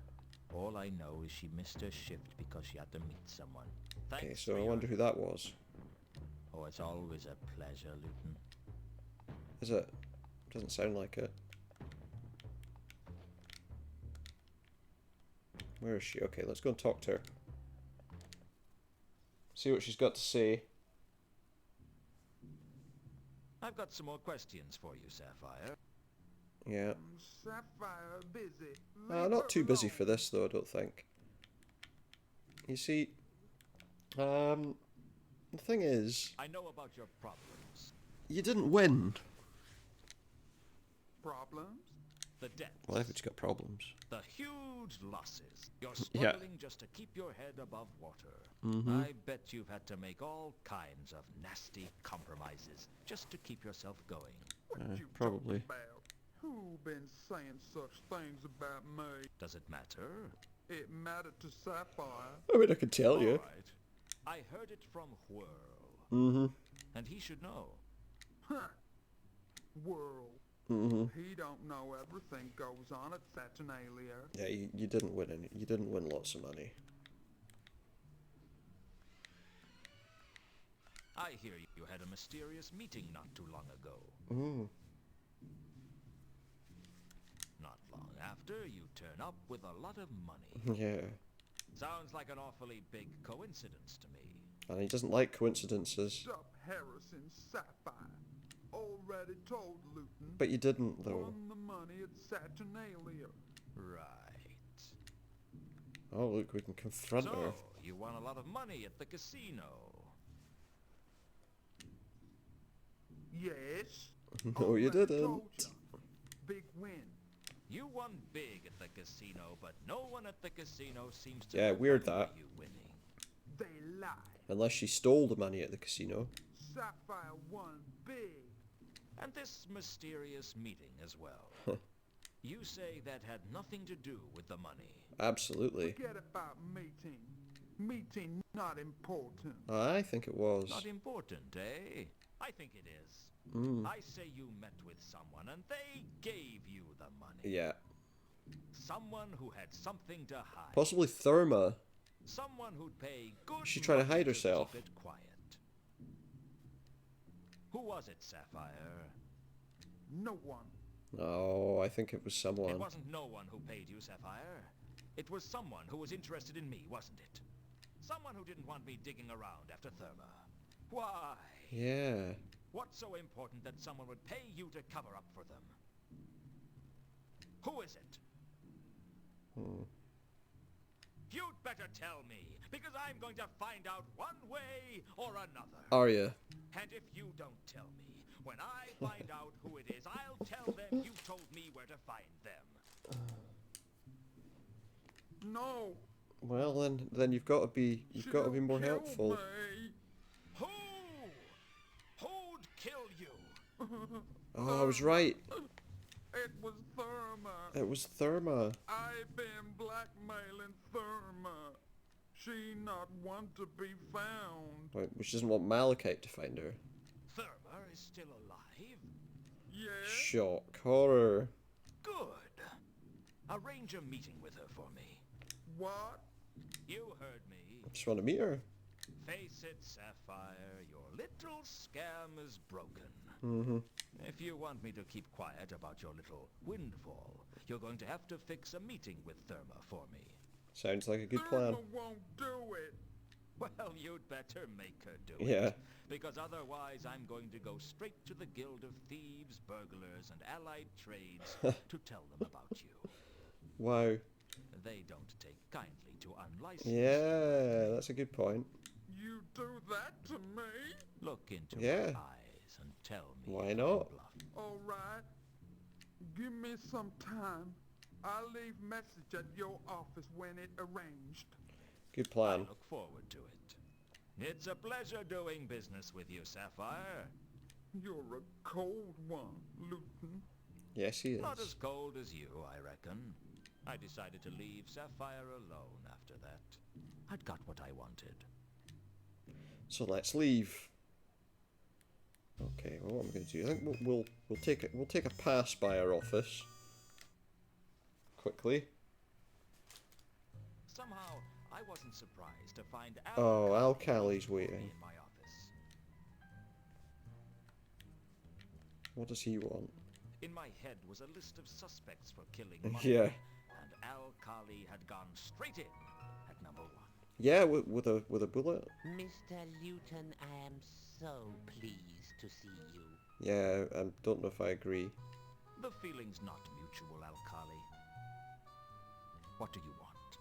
All I know is she missed her shift because she had to meet someone. Thanks Okay, so for I your- wonder who that was. Oh, it's always a pleasure, Lewton. Is it? Doesn't sound like it. Where is she? Okay, let's go and talk to her. See what she's got to say. I've got some more questions for you, Sapphire. Yeah. Sapphire busy. Leave Not her too busy alone. for this though, I don't think. You see, the thing is, I know about your problems. you didn't win. Problems? The debts. Well, everybody's got problems. The huge losses. You're Yeah. struggling just to keep your head above water. Mm-hmm. I bet you've had to make all kinds of nasty compromises just to keep yourself going. What you probably. talking about? Who been saying such things about me? Does it matter? It mattered to Sapphire. I mean, I can tell you. All right. I heard it from Whirl. Mm-hmm. And he should know. Huh. Whirl. Mm-hmm. He don't know everything goes on at Saturnalia. Yeah, you didn't win any. You didn't win lots of money. I hear you had a mysterious meeting not too long ago. Mm. Not long after, you turn up with a lot of money. Yeah. Sounds like an awfully big coincidence to me. And he doesn't like coincidences. Stop Harrison Sapphire. Already told Lewton. But you didn't, though. Won the money at Saturnalia. Right. Oh, look, we can confront her. So, you won a lot of money at the casino. Yes. No, you Already didn't. told ya. Big win. You won big at the casino, but no one at the casino seems to Yeah, remember weird that. you winning. They lie. Unless she stole the money at the casino. Sapphire won big. And this mysterious meeting as well. You say that had nothing to do with the money. Absolutely. Forget about meeting. Meeting not important. I think it was. Not important, eh? I think it is. I say you met with someone and they gave you the money. Yeah. Someone who had something to hide. Possibly Therma. Someone who'd pay good She's trying to money hide herself. Keep it quiet. Who was it, Sapphire? No one. Oh, I think it was It someone. wasn't no one who paid you, Sapphire. It was someone who was interested in me, wasn't it? Someone who didn't want me digging around after Therma. Why? Yeah. What's so important that someone would pay you to cover up for them? Who is it? You'd better tell me, because I'm going to find out one way or another. Are you? And if you don't tell me, when I find out who it is, I'll tell them you told me where to find them. No. Well, then you've got to be more She'll kill helpful. me. Who? Who'd kill you? Oh, I was right. It was Therma. It was Therma. I've been blackmailing Therma. She not want to be found. Right, which doesn't want Malachite to find her. Therma is still alive? Yeah? Shock. Horror. Good. Arrange a meeting with her for me. What? You heard me. Just want to meet her. Face it, Sapphire, your little scam is broken. Mm-hmm. If you want me to keep quiet about your little windfall, you're going to have to fix a meeting with Therma for me. Sounds like a good plan. Therma won't do it. Well, you'd better make her do Yeah. it. Because otherwise I'm going to go straight to the Guild of Thieves, Burglars, and Allied Trades to tell them about you. Wow. They don't take kindly to unlicensed. Yeah, that's a good point. You do that to me? Look into Yeah. my eyes and tell me. Why if not? I'm bluffing. All right. Give me some time. I'll leave message at your office when it arranged. Good I plan. look forward to it. It's a pleasure doing business with you, Sapphire. You're a cold one, Lewton. Yes, he is. Not as cold as you, I reckon. I decided to leave Sapphire alone after that. I'd got what I wanted. So let's leave. Okay, well, what am I going to do? I think we'll take a pass by our office quickly. Somehow, I wasn't surprised to find Oh, Alcali's Alcali's waiting. in my office. What does he want? In my head was a list of suspects for killing Mundy, Yeah. and Alcali had gone straight in at number 1. Yeah, with a bullet. Mr. Lewton, I am so pleased to see you. Yeah, I don't know if I agree. The feeling's not mutual, Alcali. What do you want?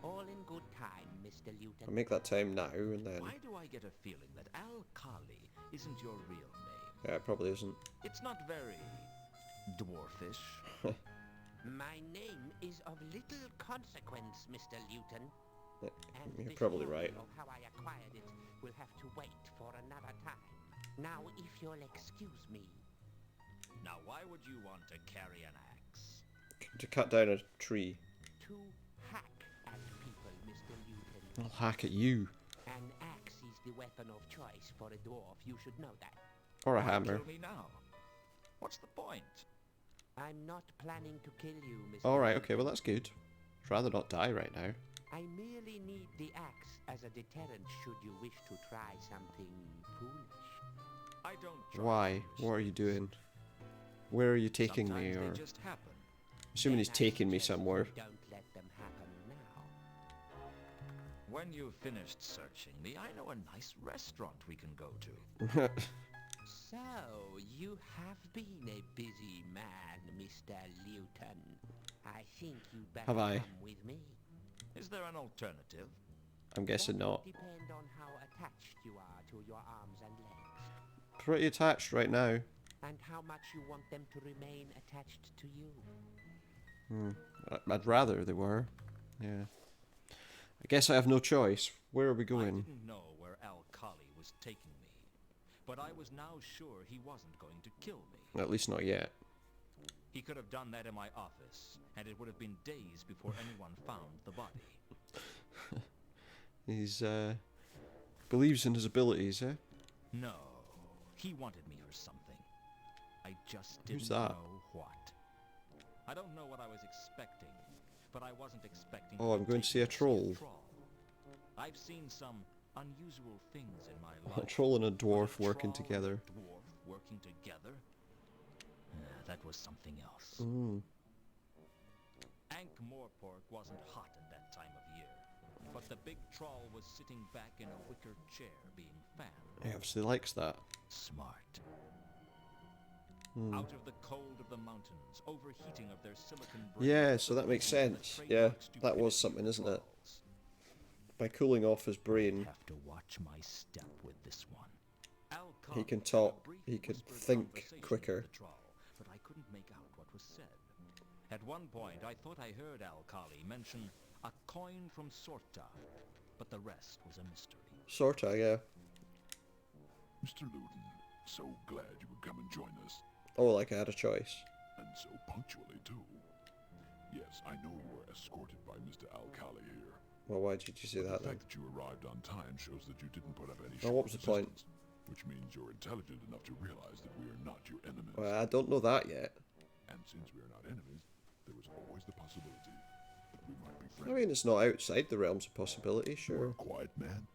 All in good time, Mr. I'll Lewton. make that time now and then. Why do I get a feeling that Alcali isn't your real name? Yeah, it probably isn't. It's not very dwarfish. My name is of little consequence, Mr. Lewton. And You're the probably story right. of how I acquired it will have to wait for another time. Now, if you'll excuse me. Now, why would you want to carry an axe? To cut down a tree. To hack at people, Mr. Lewton. I'll hack at you. An axe is the weapon of choice for a dwarf. You should know that. Or a Why hammer. kill me now? What's the point? I'm not planning to kill you, Mr. Alright, okay, well Lewton. that's good. I'd rather not die right now. I merely need the axe as a deterrent should you wish to try something foolish. I don't try Why? foolish What are you things. doing? Where are you taking me? Sometimes Or they just happen. assuming he's Then I taking me suggest somewhere. you don't let them happen now. When you've finished searching me, I know a nice restaurant we can go to. So, you have been a busy man, Mr. Lewton. I think you'd better Have I? come with me. Is there an alternative? I'm guessing That not. would depend on how attached you are to your arms and legs, Pretty attached right now. and how much you want them to remain attached to you. I'd rather they were. Yeah. I guess I have no choice. Where are we I going? didn't know where Alcali was taking me, but I was now sure he wasn't going to kill me. At least not yet. He could have done that in my office, and it would have been days before anyone found the body. He's believes in his abilities, eh? No, he wanted me for something. I just didn't Who's that? know what. I don't know what I was expecting, but I wasn't expecting. Oh, I'm going to see a troll. I've seen some unusual things in my A life. troll and a but dwarf a working troll together. and a dwarf working together? that was something else. Mm. Ankh-Morpork wasn't hot at that time of year, but the big troll was sitting back in a wicker chair being fanned. He obviously likes that. Smart. Mm. Out of the cold of the mountains, overheating of their silicon Yeah, brains, so that makes the sense. trademark Yeah, that was stupidity something, of isn't it? trolls. By cooling off his brain, Have to watch my step with this one. Al he can Khan had a talk, brief he can whispered think conversation quicker. with the troll, but I couldn't make out what was said. At one point, I thought I heard Al Kali mention a coin from Sorta, but the rest was a mystery. Sorta, yeah. Mr. Lewton, so glad you would come and join us. Oh, like I had a choice. And so punctually, too. Yes, I know you were escorted by Mr. Alcali here. Well, why did you say But that the then? fact that you arrived on time shows that you didn't put up any Oh, what was the point? resistance, which means you're intelligent enough to realize that we are not your enemies. Well, I don't know that yet. And since we are not enemies, there is always the possibility that we might be I friends. mean, it's not outside the realms of possibility, You're sure. a quiet man.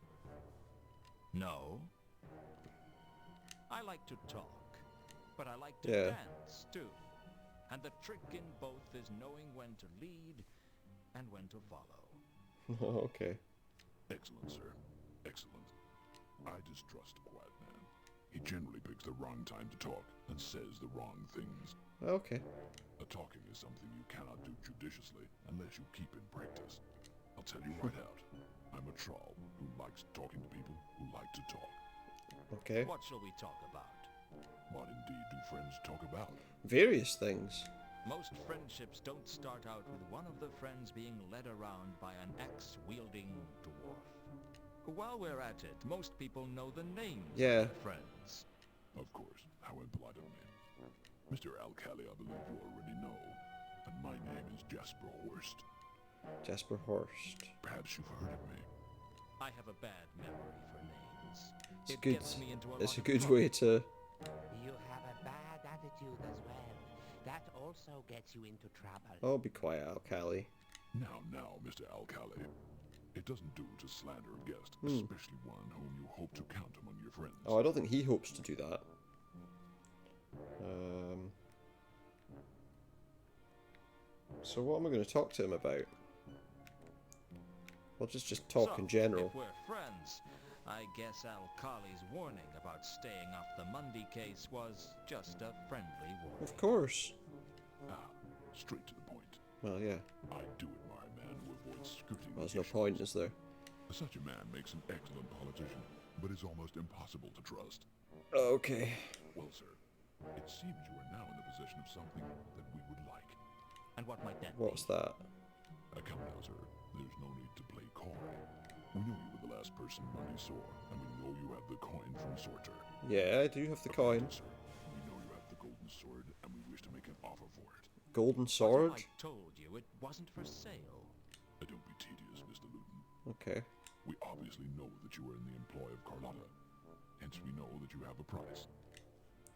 No. I like to talk, but I like to Yeah. dance too. And the trick in both is knowing when to lead and when to follow. Okay. Excellent, sir. Excellent. I distrust a quiet man. He generally picks the wrong time to talk and says the wrong things. Okay. Talking is something you cannot do judiciously unless you keep in practice. I'll tell you right out. I'm a troll who likes talking to people who like to talk. Okay. What shall we talk about? What indeed do friends talk about? Various things. Most friendships don't start out with one of the friends being led around by an axe-wielding dwarf. While we're at it, most people know the names Yeah. of their friends. Of course. How impolite of me. Mr. Alcali, I believe you already know. And my name is Jasper Horst. Jasper Horst. Perhaps you've heard of me. I have a bad memory for names. It's It good. gets me into a It's lot a of good trouble. way to. You have a bad attitude as well. That also gets you into trouble. Oh, be quiet, Alcali. Now, Mr. Alcali. It doesn't do to slander a guest, Hmm. especially one whom you hope to count among your friends. Oh, I don't think he hopes to do that. So what am I going to talk to him about? We'll just talk So, in general. If we're friends, I guess Al-Khali's warning about staying off the Mundy case was just a friendly warning. Of course. Straight to the point. Well, yeah. I do admire a man who avoids scrutiny. Well, there's no point, is there? Such a man makes an excellent politician, but is almost impossible to trust. Okay. Well, sir, it seems you are now in the possession of something that we would like. And what might that What's be? that? Come now, sir. There's no need to play coy. We know you were the last person Mundy saw, and we know you have the coin from Sorter. Yeah, I do have the coin. Sir, we know you have the golden sword, and we wish to make an offer for it. Golden sword? I told you it wasn't for sale. Don't be tedious, Mr. Lewton. Okay. We obviously know that you are in the employ of Carlotta. Hence we know that you have a price.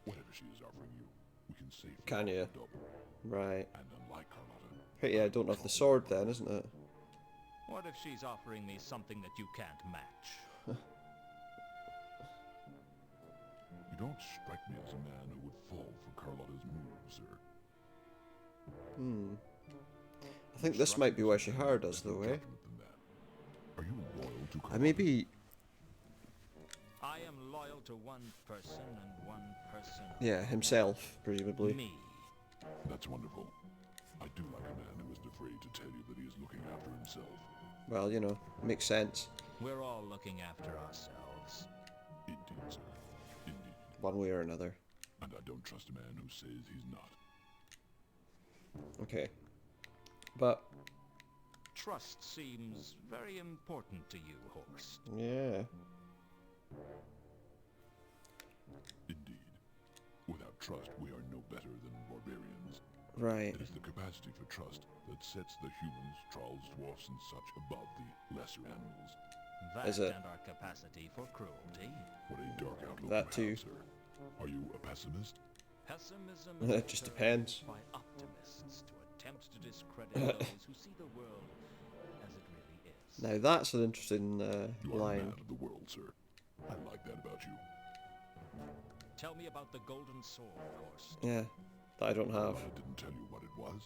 Whatever she is offering you, we can safely Can offer you? double. Right. And unlike Carlotta... Hey, yeah, I don't have the sword then, isn't it? What if she's offering me something that you can't match? You don't strike me as a man who would fall for Carlotta's moves, sir. I think this might be why she hired us, though, eh? Judgment than that. Are you loyal to Carlotta? Maybe... I am loyal to one person and one person. Yeah, himself, presumably. Me. That's wonderful. I do like a man who isn't afraid to tell you that he is looking after himself. Well, you know, makes sense. We're all looking after ourselves. Indeed, sir. Indeed. One way or another. And I don't trust a man who says he's not. Okay. But, Trust seems very important to you, Horst. yeah. Indeed. Without trust, we are no better than barbarians. Right. It is the capacity for trust that sets the humans, trolls, dwarfs, and such above the lesser animals. That Is it? and our capacity for cruelty. What a dark outlook That you too. have, sir. Are you a pessimist? Pessimism It is just a term depends. used by optimists to attempt to discredit those who see the world as it really is. Now that's an interesting You are a line. man of the world, sir. I like that about you. Tell me about the golden sword, Horst. Yeah. that I don't have. Carlotta didn't tell you what it was?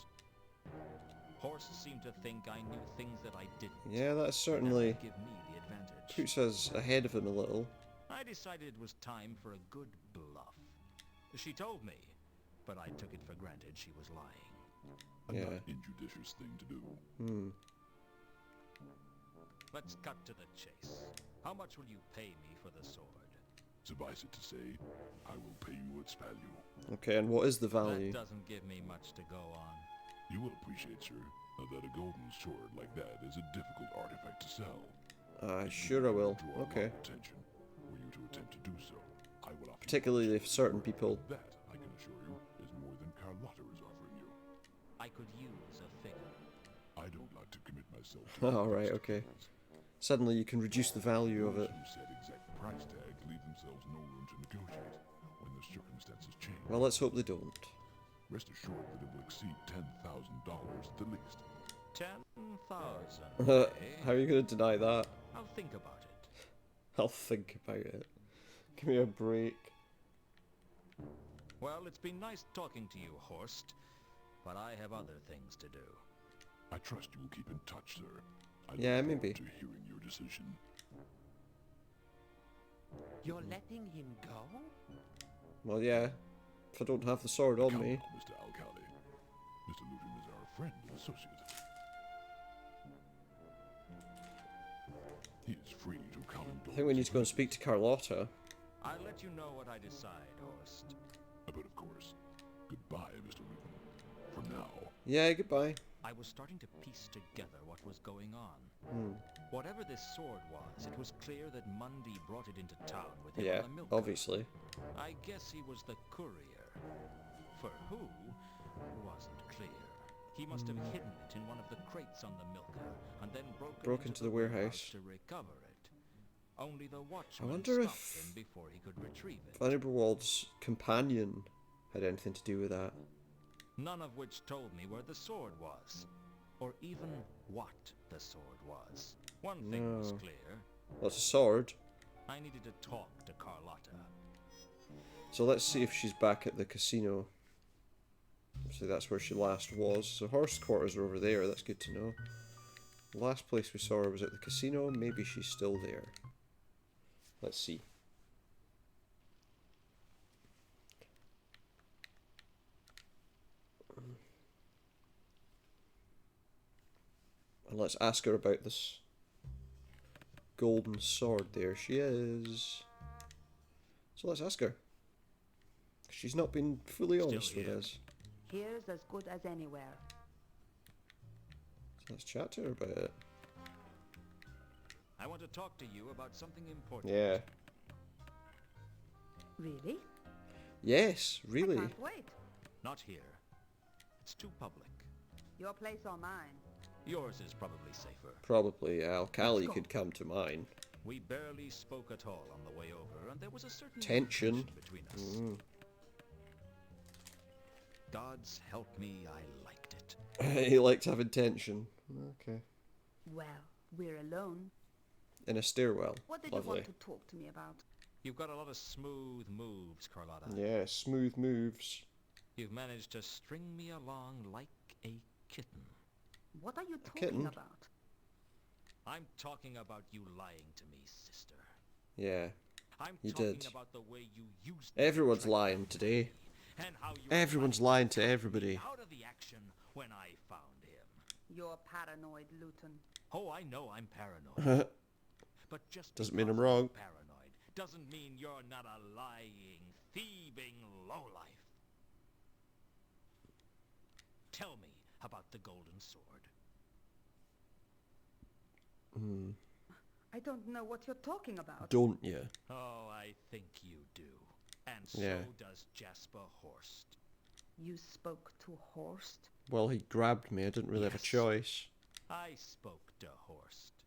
Horse seemed to think I knew things that I didn't. Yeah, that That certainly would give me the advantage. puts us ahead of him a little. I decided it was time for a good bluff. She told me, but I took it for granted she was lying. A Yeah. not injudicious thing to do. Hmm. Let's cut to the chase. How much will you pay me for the sword? Suffice it to say, I will pay you its value. Okay, and what is the value? That doesn't give me much to go on. You will appreciate, sir, that a golden sword like that is a difficult artifact to sell. Sure I will. Draw a lot Okay. of attention. Were you to attempt to do so, I will offer Particularly if certain people. you. That, I can assure you, is more than Carlotta is offering you. I could use a figure. I don't like to commit myself to Alright, okay. Suddenly you can reduce the value of those it. who set exact price tags leave themselves no room to negotiate when the circumstances change. Well, let's hope they don't. Rest assured that it will exceed $10,000 at the least. 10,000. How are you going to deny that? I'll think about it. I'll think about it. Give me a break. Well, it's been nice talking to you, Horst, but I have other things to do. I trust you will keep in touch, sir. I Yeah, look maybe. forward to hearing your decision. You're letting him go? Well, yeah. If I don't have the sword on Come me. now, Mr. Alcali. Mr. Lewton is our friend and associate. He is free to come and I think we need to go and speak to Carlotta. I'll let you know what I decide, Horst. But of course, goodbye, Mr. Lewton. For now, Yeah, goodbye. I was starting to piece together what was going on. Hmm. Whatever this sword was, it was clear that Mundy brought it into town with him Yeah, on the milk. obviously. I guess he was the courier. For who? Wasn't clear. He must have hidden it in one of the crates on the milker, and then broke into the warehouse. to recover it. Only the watchman wonder stopped if him before he could retrieve it. Vanderwald's companion had anything to do with that. None of which told me where the sword was, or even what the sword was. One thing was No. clear. Well, it's a sword. I needed to talk to Carlotta. So let's see if she's back at the casino. So that's where she last was. So Horst quarters are over there. That's good to know. The last place we saw her was at the casino. Maybe she's still there. Let's see. And let's ask her about this golden sword. There she is. So let's ask her. She's not been fully Still honest with here. us. Here's as good as anywhere. So let's chat to her about it. I want to talk to you about something important. Yeah. Really? Yes, really. Can't wait. Not here. It's too public. Your place or mine? Yours is probably safer. Probably Alcali Let's go. could come to mine. We barely spoke at all on the way over, and there was a certain Tension. between us. Mm. God's help me, I liked it. He liked having tension. Okay. Well, we're alone. In a stairwell. What did Lovely. you want to talk to me about? You've got a lot of smooth moves, Carlotta. Yeah, smooth moves. You've managed to string me along like a kitten. What are you kitten? talking about? I'm talking about you lying to me, sister. Yeah. I'm You talking did. about the way you used me Everyone's to trick lying me, today. and how you Everyone's lied lying to me everybody. out of the action when I found him. You're paranoid, Lewton. Oh, I know I'm paranoid. But just Doesn't mean I'm because wrong. you're paranoid doesn't mean you're not a lying, thieving lowlife. Tell me about the golden sword. I don't know what you're talking about. Don't you? Oh, I think you do. And so Yeah. does Jasper Horst. You spoke to Horst? Well, he grabbed me. I didn't really have a Yes. choice. I spoke to Horst,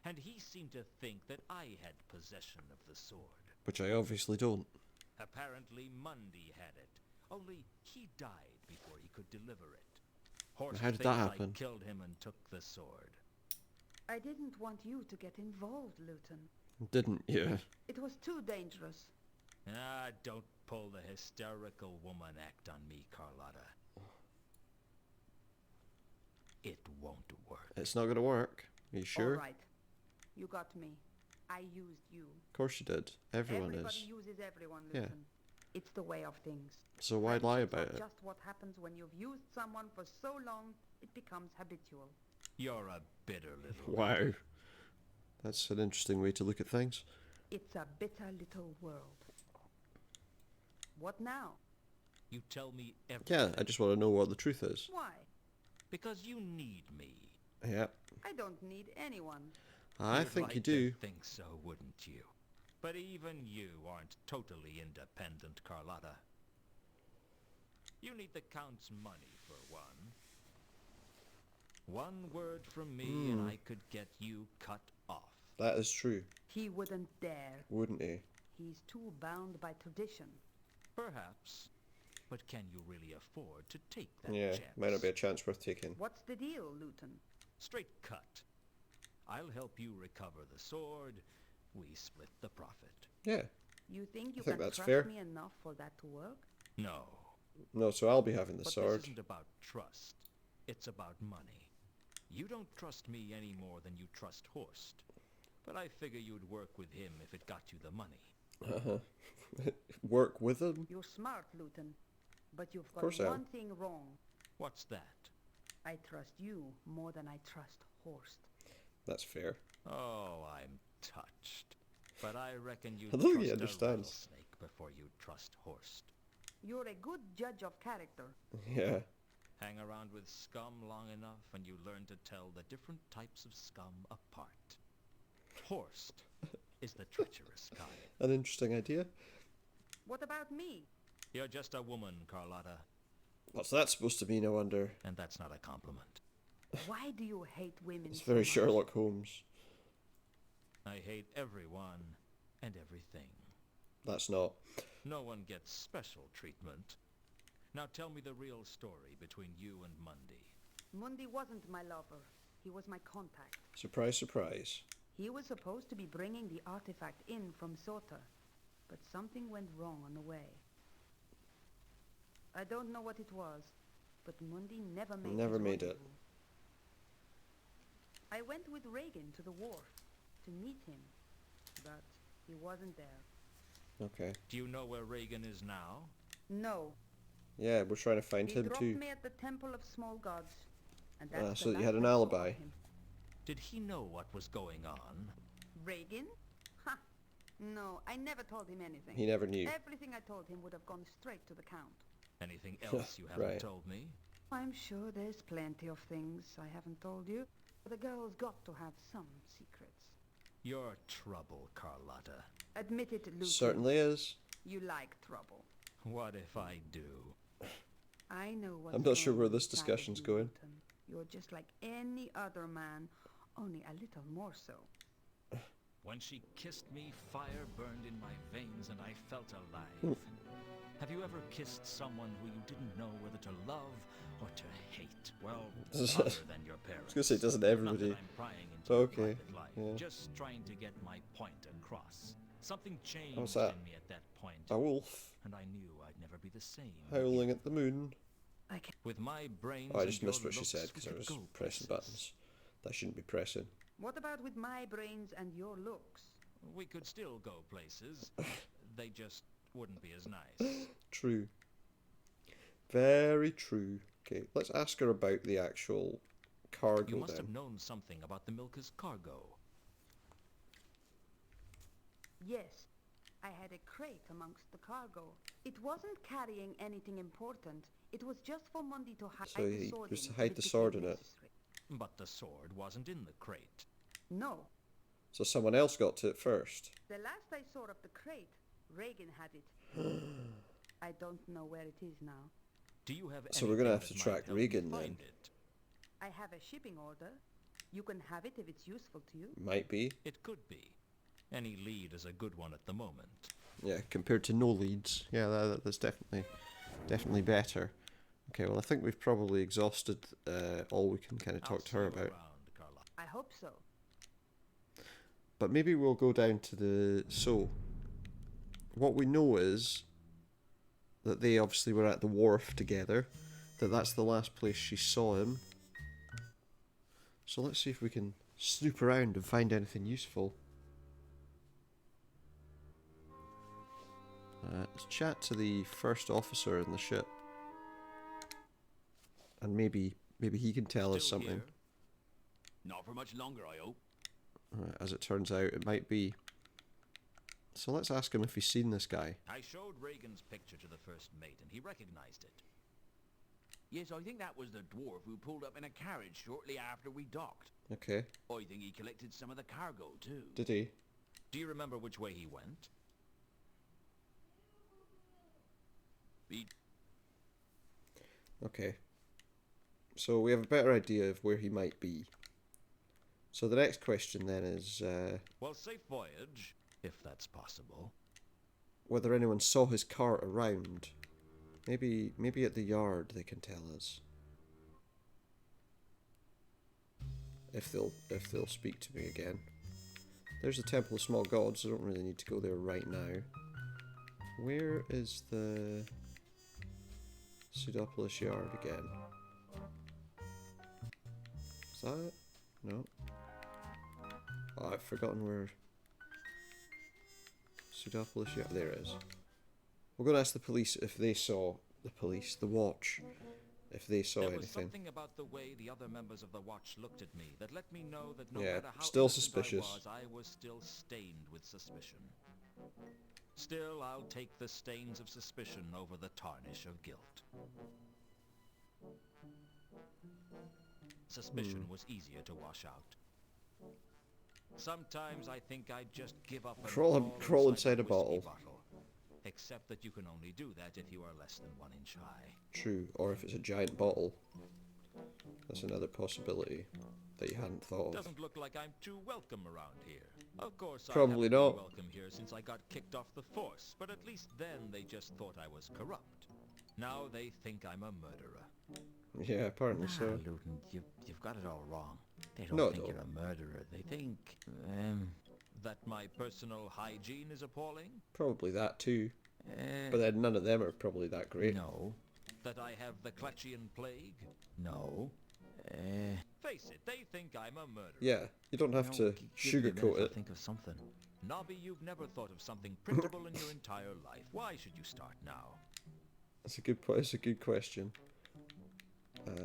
and he seemed to think that I had possession of the sword. Which I obviously don't. Apparently Mundy had it, only he died before he could deliver it. Horst How did that thinks happen? I killed him and took the sword. I didn't want you to get involved, Lewton. Didn't you? It was too dangerous. Ah, don't pull the hysterical woman act on me, Carlotta. It won't work. It's not gonna work. Are you sure? All right. You got me. I used you. Of course you did. Everyone Everybody is. uses everyone, Yeah. Lewton. It's the way of things. So why lie Friendships are about it? just what happens when you've used someone for so long, it becomes habitual. You're a bitter little... Wow. That's an interesting way to look at things. It's a bitter little world. What now? You tell me everything. Yeah, I just want to know what the truth is. Why? Because you need me. Yeah, I don't need anyone. I You'd think like you do. to think so, wouldn't you? But even you aren't totally independent, Carlotta. You need the Count's money, for one. One word from me and I could get you cut off. That is true, He wouldn't dare. wouldn't he? He's too bound by tradition. Perhaps. But can you really afford to take that Yeah, chance? might not be a chance worth taking. What's the deal, Lewton? Straight cut. I'll help you recover the sword. We split the profit. Yeah. You think you think can that's trust fair. me enough for that to work? No. No, so I'll be having the But sword. this isn't about trust. It's about money. You don't trust me any more than you trust Horst. But I figure you'd work with him if it got you the money. Uh-huh. Work with him? You're smart, Lewton. But you've got course I am. one thing wrong. What's that? I trust you more than I trust Horst. That's fair. Oh, I'm touched. But I reckon you'd I don't think trust he a understands. rattlesnake before you'd trust Horst. You're a good judge of character. Yeah. Hang around with scum long enough and you learn to tell the different types of scum apart. Horst is the treacherous kind. An interesting idea. What about me? You're just a woman, Carlotta, What's that supposed to mean, I wonder? and that's not a compliment. Why do you hate women It's so very much? Sherlock Holmes. I hate everyone and everything. That's not. No one gets special treatment. Now tell me the real story between you and Mundy. Mundy wasn't my lover. He was my contact. Surprise, surprise. He was supposed to be bringing the artifact in from Sota, but something went wrong on the way. I don't know what it was, but Mundy never made Never his made it. rendezvous. I went with Rigan to the wharf to meet him, but he wasn't there. Okay. Do you know where Reagan is now? No, Yeah, we're trying to find he him dropped too. me at the Temple of Small Gods, and that's Ah, the so you last had an I saw alibi. of him. Did he know what was going on? Reagan? Ha! No, I never told him anything. He never knew. Everything I told him would have gone straight to the Count. Anything else you haven't Right. told me? I'm sure there's plenty of things I haven't told you. But the girl's got to have some secrets. You're trouble, Carlotta. Admit it, Lewton. Certainly is. You like trouble. What if I do? I know what's I'm not sure going where this inside of discussion's you, going. Lewton. You're just like any other man, only a little more so. When she kissed me, fire burned in my veins and I felt alive. Have you ever kissed someone who you didn't know whether to love or to hate? Well, other than your parents. I was gonna say, doesn't Not everybody? that I'm prying into your Okay, private life. yeah. Just trying to get my point across. Something changed What's that? in me at that point, A wolf and I knew I'd never be the same. howling at the moon. I can With my brains Oh, I and just your missed what she looks, said we because I could was go pressing places. buttons that I shouldn't be pressing. What about with my brains and your looks? We could still go places. They just wouldn't be as nice. True. Very true. Okay, let's ask her about the actual cargo You must then. have known something about the Milka's cargo. Yes, I had a crate amongst the cargo. It wasn't carrying anything important. It was just for Mundy to hide So the he sword was to in hide if the became sword in it. necessary. But the sword wasn't in the crate. No. So someone else got to it first. The last I saw of the crate, Reagan had it. I don't know where it is now. Do you have So we're gonna anything have to that track might help Regan me then. find it? I have a shipping order. You can have it if it's useful to you. Might be. It could be. Any lead is a good one at the moment. Yeah, compared to no leads. Yeah, that's definitely better. Okay, well I think we've probably exhausted all we can kind of I'll talk to see her you about. around, Carla. I hope so. But maybe we'll go down to the... So, what we know is that they obviously were at the wharf together, that that's the last place she saw him. So let's see if we can snoop around and find anything useful. Let's chat to the first officer in the ship. And maybe he can tell us Still something. here? Not for much longer, I hope. As it turns out, it might be. So let's ask him if he's seen this guy. I showed Reagan's picture to the first mate, and he recognized it. Yes, I think that was the dwarf who pulled up in a carriage shortly after we docked. Okay. I think he collected some of the cargo, too. Did he? Do you remember which way he went? Okay. So we have a better idea of where he might be. So the next question then is Well, safe voyage, if that's possible. whether anyone saw his car around. Maybe at the yard they can tell us. If they'll speak to me again. There's the Temple of Small Gods. I don't really need to go there right now. Where is the Pseudopolis yard again? Is that it? No. Oh, I've forgotten where Pseudopolis yard. There it is. We're going to ask the police if they saw the watch, if they saw There was anything. something about the way the other members of the watch looked at me that let me know that no Yeah, matter how still innocent suspicious. I was still stained with suspicion. Still, I'll take the stains of suspicion over the tarnish of guilt. Suspicion was easier to wash out. Sometimes I think I'd just give up and Crawl inside a the bottle. whiskey Except that you can only do that if you are less than 1 inch high. True, or if it's a giant bottle. That's another possibility that you hadn't thought of. Doesn't look like I'm too welcome around here. Of course, Probably I haven't not. been welcome here since I got kicked off the force, but at least then they just thought I was corrupt. Now they think I'm a murderer. Yeah, apparently so. Lewton, you've got it all wrong. They don't No, I think don't. you're a murderer. They think, that my personal hygiene is appalling? Probably that too. But then none of them are probably that great. No. That I have the Clutchian plague? No. Face it, they think I'm a murderer. Yeah, you don't have to sugarcoat it. Think of something. Nobby, you've never thought of something printable in your entire life. Why should you start now? That's a good It's a good question.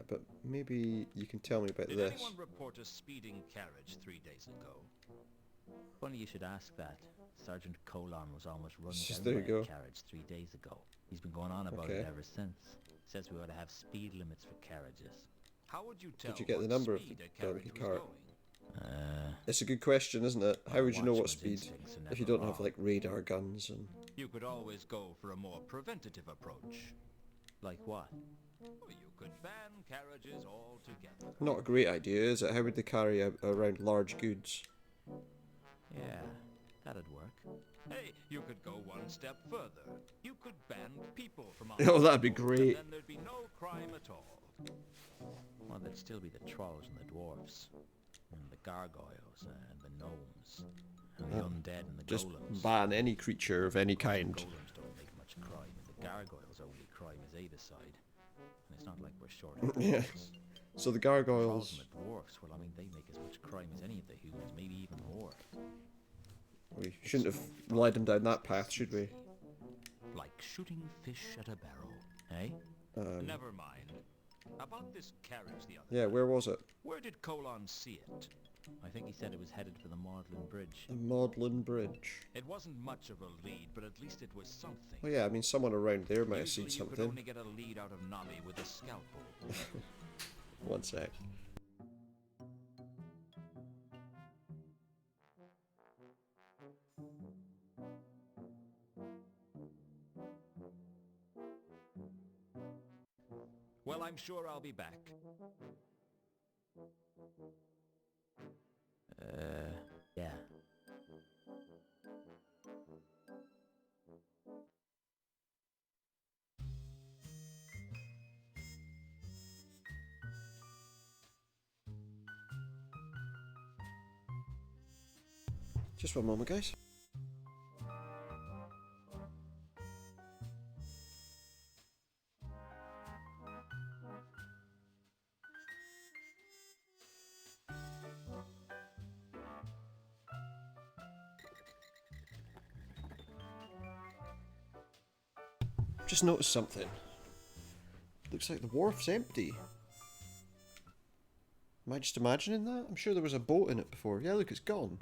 But maybe you can tell me about Did this. anyone report a speeding carriage 3 days ago? Funny you should ask that. Sergeant Colon was almost run down There you by go. a carriage 3 days ago. He's been going on about Okay. it ever since. Says we ought to have speed limits for carriages. How would you tell Did you get the what number of speed the a carriage donkey was cart? going? It's a good question, isn't it? How would you know what watchman's speed instincts are if you never don't have wrong. like radar guns and... You could always go for a more preventative approach. Like what? Or you could ban carriages altogether. Not a great idea, is it? How would they carry around large goods? Yeah, that'd work. Hey, you could go one step further. You could ban people from Oh, that'd be and great. then there'd be no crime at all. Well, there'd still be the trolls and the dwarves. And the gargoyles and the gnomes. And the undead and the Just golems. ban any creature of any kind. Golems don't make much crime, and the gargoyles' only crime is they decide. And it's not like we're short of Yeah. dwarves. So the Trolls gargoyles... and the dwarfs, well, I mean, they make as much crime as any of the humans, maybe even more. We shouldn't have led them down that path, should we? Like shooting fish at a barrel. Eh? Never mind. About this carriage the other Yeah, where was it? Where did Colon see it? I think he said it was headed for the Magdalen Bridge. The Magdalen Bridge. It wasn't much of a lead, but at least it was something. Oh yeah, I mean someone around there might have Usually seen you could something. only get a lead out of Nobby with a scalpel. One sec. Well, I'm sure I'll be back. Yeah. Just one moment, guys. just noticed something. Looks like the wharf's empty. Am I just imagining that? I'm sure there was a boat in it before. Yeah, look, it's gone.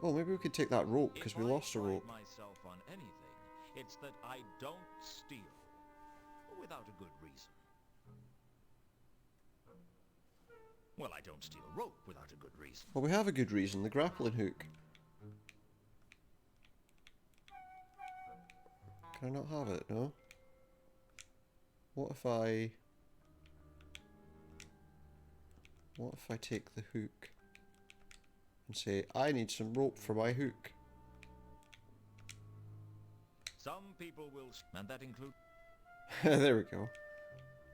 Oh, maybe we could take that rope, because we lost a rope. If I pride myself on anything, it's that I don't steal without a good reason. Well, I don't steal rope without a good reason. Well, we have a good reason, the grappling hook. Can I not have it, no? What if I take the hook and say, I need some rope for my hook? Some people will, and that includes... There we go.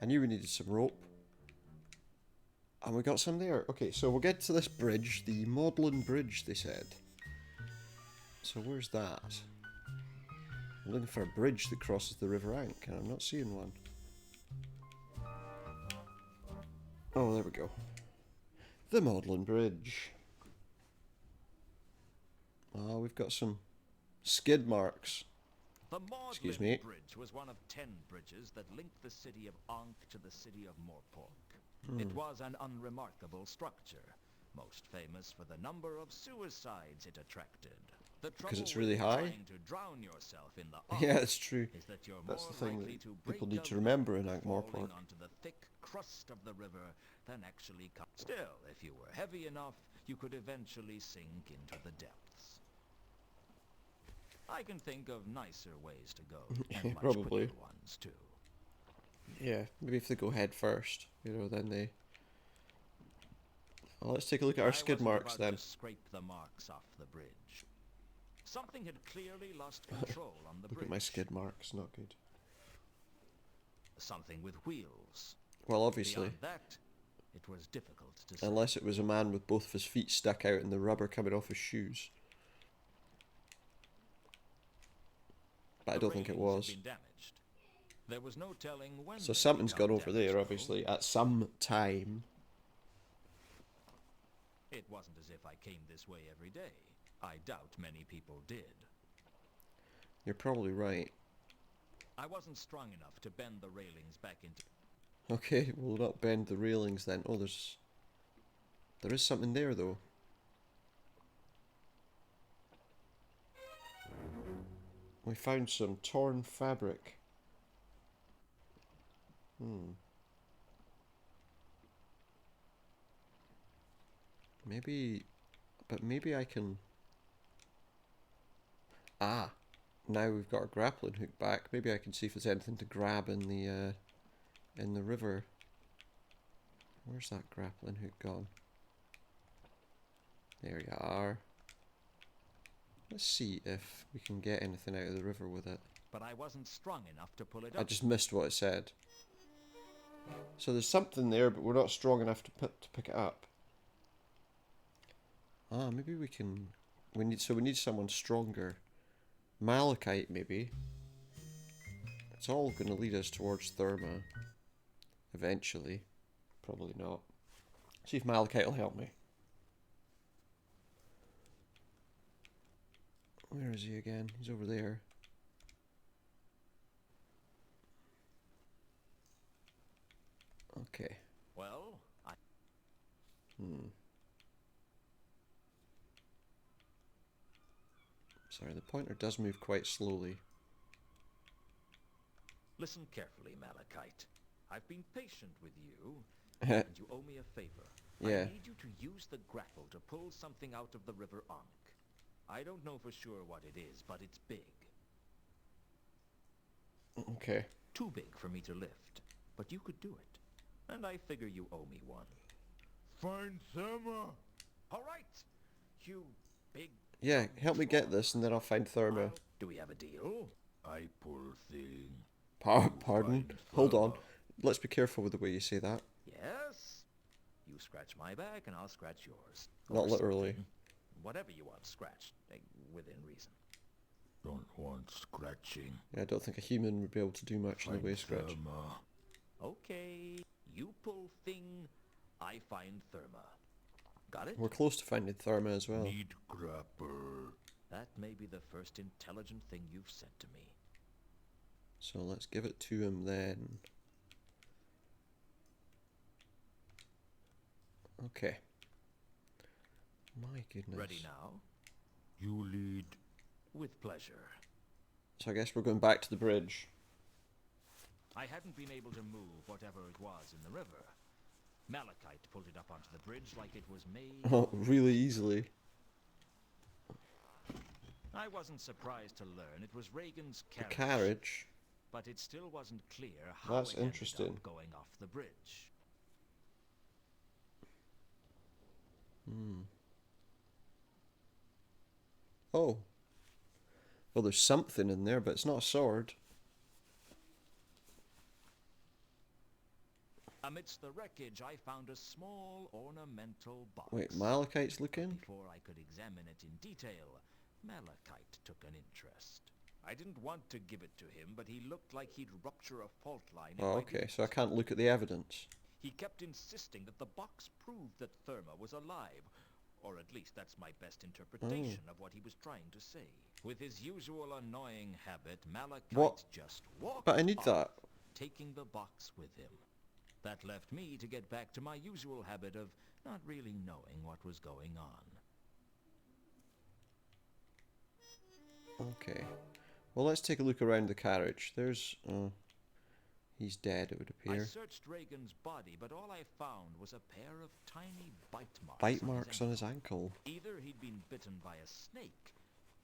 I knew we needed some rope. And we got some there. Okay, so we'll get to this bridge, the Maudlin Bridge, they said. So where's that? I'm looking for a bridge that crosses the River Ank, and I'm not seeing one. Oh, there we go. The Maudlin Bridge. Oh, we've got some skid marks. The Excuse Maudlin me. Bridge was one of 10 bridges that linked the city of Ankh to the city of Morpork. It was an unremarkable structure, most famous for the number of suicides it attracted. Because it's really high? Trying to drown yourself in the Ankh Yeah, that's true. is that you're That's more the thing likely that to people break need out to remember in falling Ankh-Morpork. onto the thick crust of the river than actually come. Still, if you were heavy enough, you could eventually sink into the depths. I can think of nicer ways to go, and much Probably. quicker ones too. Yeah, maybe if they go head first, you know, then they... Oh, let's take a look at our skid marks then. To scrape the marks off the bridge. Something had clearly lost control on the Look bridge. at my skid marks, not good. Something with wheels. Well, obviously. Beyond that, it was difficult to see. Unless it was a man with both of his feet stuck out and the rubber coming off his shoes. But I don't think it was. Been damaged. There was no telling when. So they'd something's become gone over there, damaged, obviously, though. at some time. It wasn't as if I came this way every day. I doubt many people did. You're probably right. I wasn't strong enough to bend the railings back into... Okay, we'll not bend the railings then. Oh, there is something there, though. We found some torn fabric. Maybe I can... Ah, now we've got our grappling hook back. Maybe I can see if there's anything to grab in the river. Where's that grappling hook gone? There you are. Let's see if we can get anything out of the river with it. But I wasn't strong enough to pull it I up. just missed what it said. So there's something there, but we're not strong enough to pick it up. Ah, maybe we can... We need someone stronger. Malachite, maybe. It's all going to lead us towards Therma. Eventually. Probably not. See if Malachite will help me. Where is he again? He's over there. Okay. Well, Sorry, the pointer does move quite slowly. listen carefully, Malachite. I've been patient with you, and you owe me a favor. Yeah. I need you to use the grapple to pull something out of the River Ankh. I don't know for sure what it is, but it's big. Okay. Too big for me to lift, but you could do it. And I figure you owe me one. Find Therma. All right, you big... Yeah, help me get this and then I'll find Therma. Do we have a deal? I poor thing. Pardon? Hold on. Let's be careful with the way you say that. Yes. You scratch my back and I'll scratch yours. Not Or literally. something. Whatever you want scratched, within reason. Don't want scratching. Yeah, I don't think a human would be able to do much in the way of scratch. Therma. Okay, you pull thing, I find Therma. Got it? We're close to finding Therma as well. Need grapper. That may be the first intelligent thing you've said to me. So let's give it to him then. Okay. My goodness. Ready now? You lead. With pleasure. So I guess we're going back to the bridge. I hadn't been able to move whatever it was in the river. Malachite pulled it up onto the bridge like it was made. Oh, really easily. I wasn't surprised to learn it was Regan's The carriage. carriage. But it still wasn't clear how That's it ended interesting. up going off the bridge. Oh. Well, there's something in there, but it's not a sword. Amidst the wreckage, I found a small ornamental box. Wait, Malachite's looking? Before I could examine it in detail, Malachite took an interest. I didn't want to give it to him, but he looked like he'd rupture a fault line. Oh, okay, so I can't look at the evidence. He kept insisting that the box proved that Therma was alive, or at least that's my best interpretation of what he was trying to say. With his usual annoying habit, Malachite just walked But I need off, that. taking the box with him. That left me to get back to my usual habit of not really knowing what was going on. Okay. Well, let's take a look around the carriage. There's... he's dead, it would I appear. searched Regan's body, but all I found was a pair of tiny bite marks. Bite marks on his ankle. Either he'd been bitten by a snake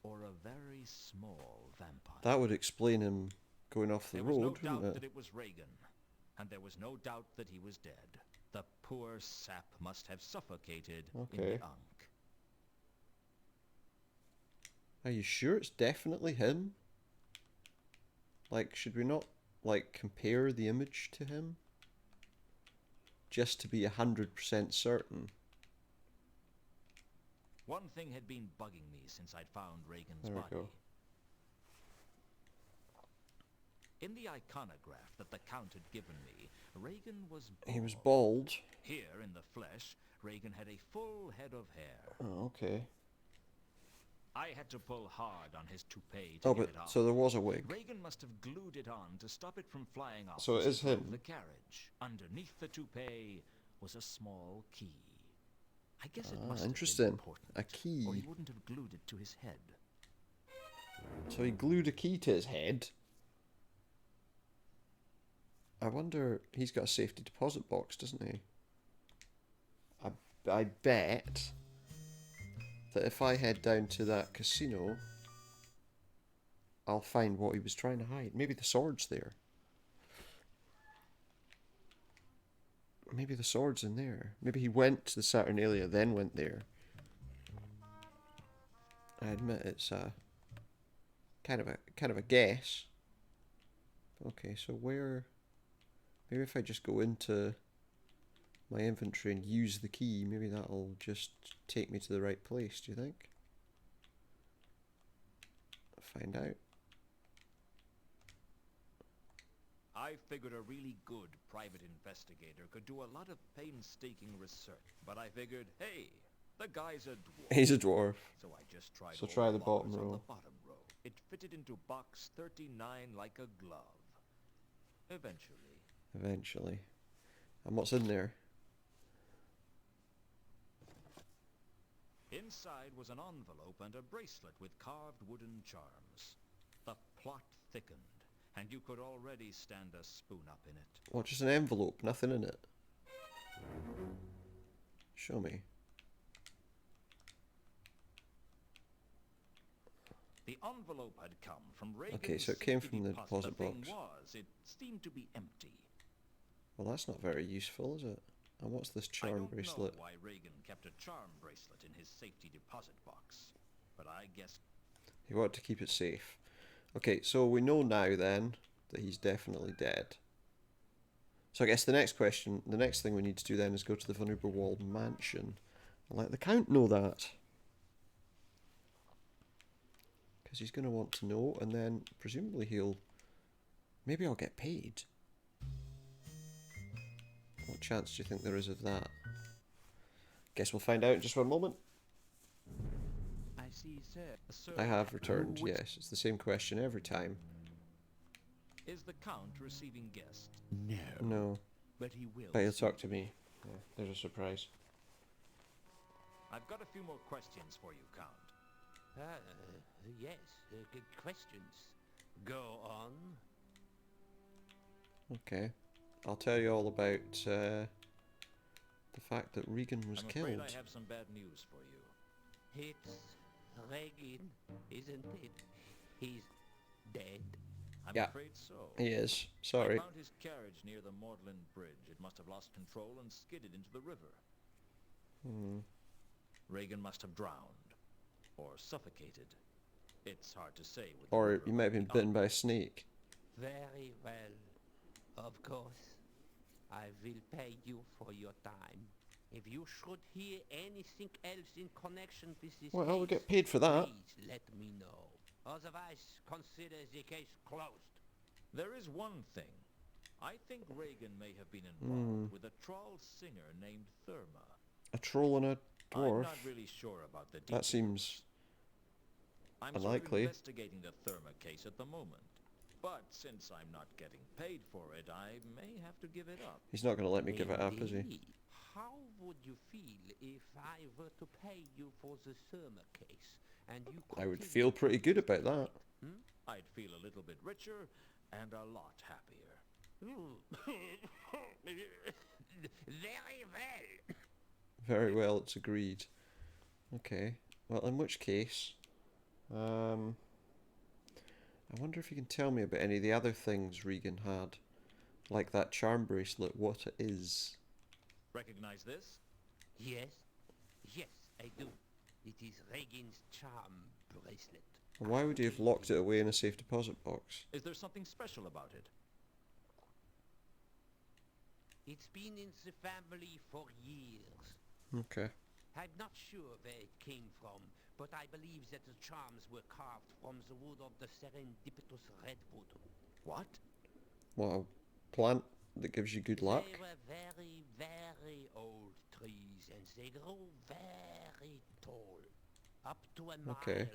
or a very small vampire. That would explain him going off the There was road, no wouldn't doubt it? that it was Regan, and there was no doubt that he was dead. The poor sap must have suffocated in Okay. the unk. Are you sure it's definitely him? Like, should we not, like, compare the image to him? Just to be 100% certain. One thing had been bugging me since I'd found Regan's There we body. go. In the iconograph that the Count had given me, Regan was bald. He was bald. Here, in the flesh, Regan had a full head of hair. Oh, okay. I had to pull hard on his toupee to Oh, get but it off. so there was a wig. Regan must have glued it on to stop it from flying off. So it as he is drove him. The carriage. Underneath the toupee was a small key. I guess it must interesting. have been important, A key. or he wouldn't have glued it to his head. So he glued a key to his head. I wonder, he's got a safety deposit box, doesn't he? I bet that if I head down to that casino, I'll find what he was trying to hide. Maybe the sword's there. Maybe the sword's in there. Maybe he went to the Saturnalia, then went there. I admit it's kind of a guess. Okay, so where? Maybe if I just go into my inventory and use the key, maybe that'll just take me to the right place, do you think? Find out. I figured a really good private investigator could do a lot of painstaking research, but I figured, hey, the guy's a dwarf. He's a dwarf. So I just tried So all try the lockers bottom on row. the bottom row. It fitted into box 39 like a glove. Eventually. And what's in there? Inside was an envelope and a bracelet with carved wooden charms. The plot thickened, and you could already stand a spoon up in it. What, just an envelope? Nothing in it? Show me. The envelope had come from Regan's Okay, so it came safety from the deposit The thing box. was, it seemed to be empty. Well, that's not very useful, is it? And what's this I charm don't bracelet? know why Regan kept a charm bracelet in his safety deposit box, but I guess He wanted to keep it safe. Okay, so we know now then that he's definitely dead. So I guess the next question, the next thing we need to do then is go to the Vulnerable Wall Mansion and let the Count know that. Because he's going to want to know, and then presumably he'll... Maybe I'll get paid. What chance do you think there is of that? Guess we'll find out in just one moment. I see, sir. I have returned, Which- yes. It's the same question every time. Is the Count receiving guests? No. No. But he will. But he'll soon. talk to me. Yeah, there's a surprise. I've got a few more questions for you, Count. Yes, good questions. Go on. Okay. I'll tell you all about the fact that Rigan was I'm killed. afraid I have some bad news for you. It's Regan, isn't it? He's dead. I'm Yeah. afraid so. He is. I Sorry. found his carriage near the Magdalen Bridge. It must have lost control and skidded into the river. Regan must have drowned. Or suffocated. It's hard to say with the Or river he might have been running bitten by a up. snake. Very well. Of course. I will pay you for your time. If you should hear anything else in connection with this Well, we case, get paid for that. please let me know. Otherwise, consider the case closed. There is one thing. I think Regan may have been involved with a troll singer named Therma. A troll and a I'm dwarf. not really sure about the details. That seems I'm unlikely. sort of investigating the Therma case at the moment. But since I'm not getting paid for it, I may have to give it up. He's not going to let me give it up, is he? Indeed. How would you feel if I were to pay you for the Therma case and you I would continued feel pretty good about that. I'd feel a little bit richer and a lot happier. Very well. Very well, it's agreed. Okay. Well, in which case, I wonder if you can tell me about any of the other things Regan had, like that charm bracelet. What it is? Recognize this? Yes, yes, I do. It is Regan's charm bracelet. Why would he have locked it away in a safe deposit box? Is there something special about it? It's been in the family for years. Okay. I'm not sure where it came from, but I believe that the charms were carved from the wood of the serendipitous redwood. What? What, a plant that gives you good luck? They were very, very old trees, and they grew very tall. Up to a mile, Okay.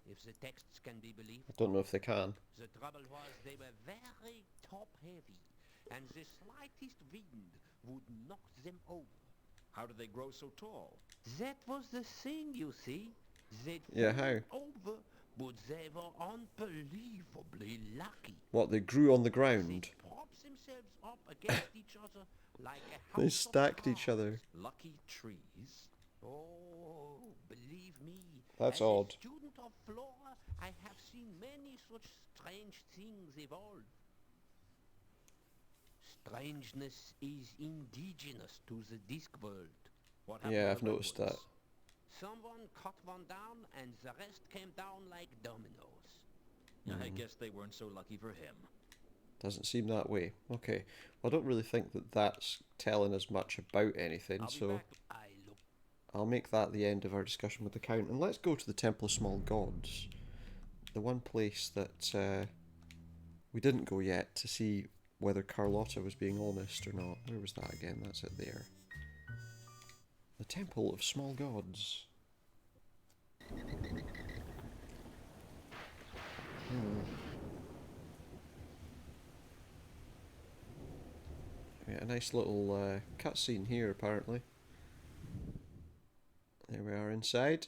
if the texts can be believed. I don't know if they can. The trouble was they were very top-heavy, and the slightest wind would knock them over. How did they grow so tall? That was the thing, you see. They'd Yeah, fallen how? over, but they were unbelievably lucky. What, they grew on the ground? They'd prop themselves up against each other like a house They of stacked each cards. other. Lucky trees? Oh, believe me. That's as odd. a student of flora, I have seen many such strange things evolve. Strangeness is indigenous to the Discworld. What happened Yeah, to I've the noticed that. redwoods? Someone cut one down, and the rest came down like dominoes. I guess they weren't so lucky for him. Doesn't seem that way. Okay. Well, I don't really think that that's telling us much about anything, I'll be so back. I look. I'll make that the end of our discussion with the Count. And let's go to the Temple of Small Gods. The one place that we didn't go yet to see whether Carlotta was being honest or not. Where was that again? That's it there. The Temple of Small Gods. Yeah, a nice little cutscene here, apparently. There we are inside.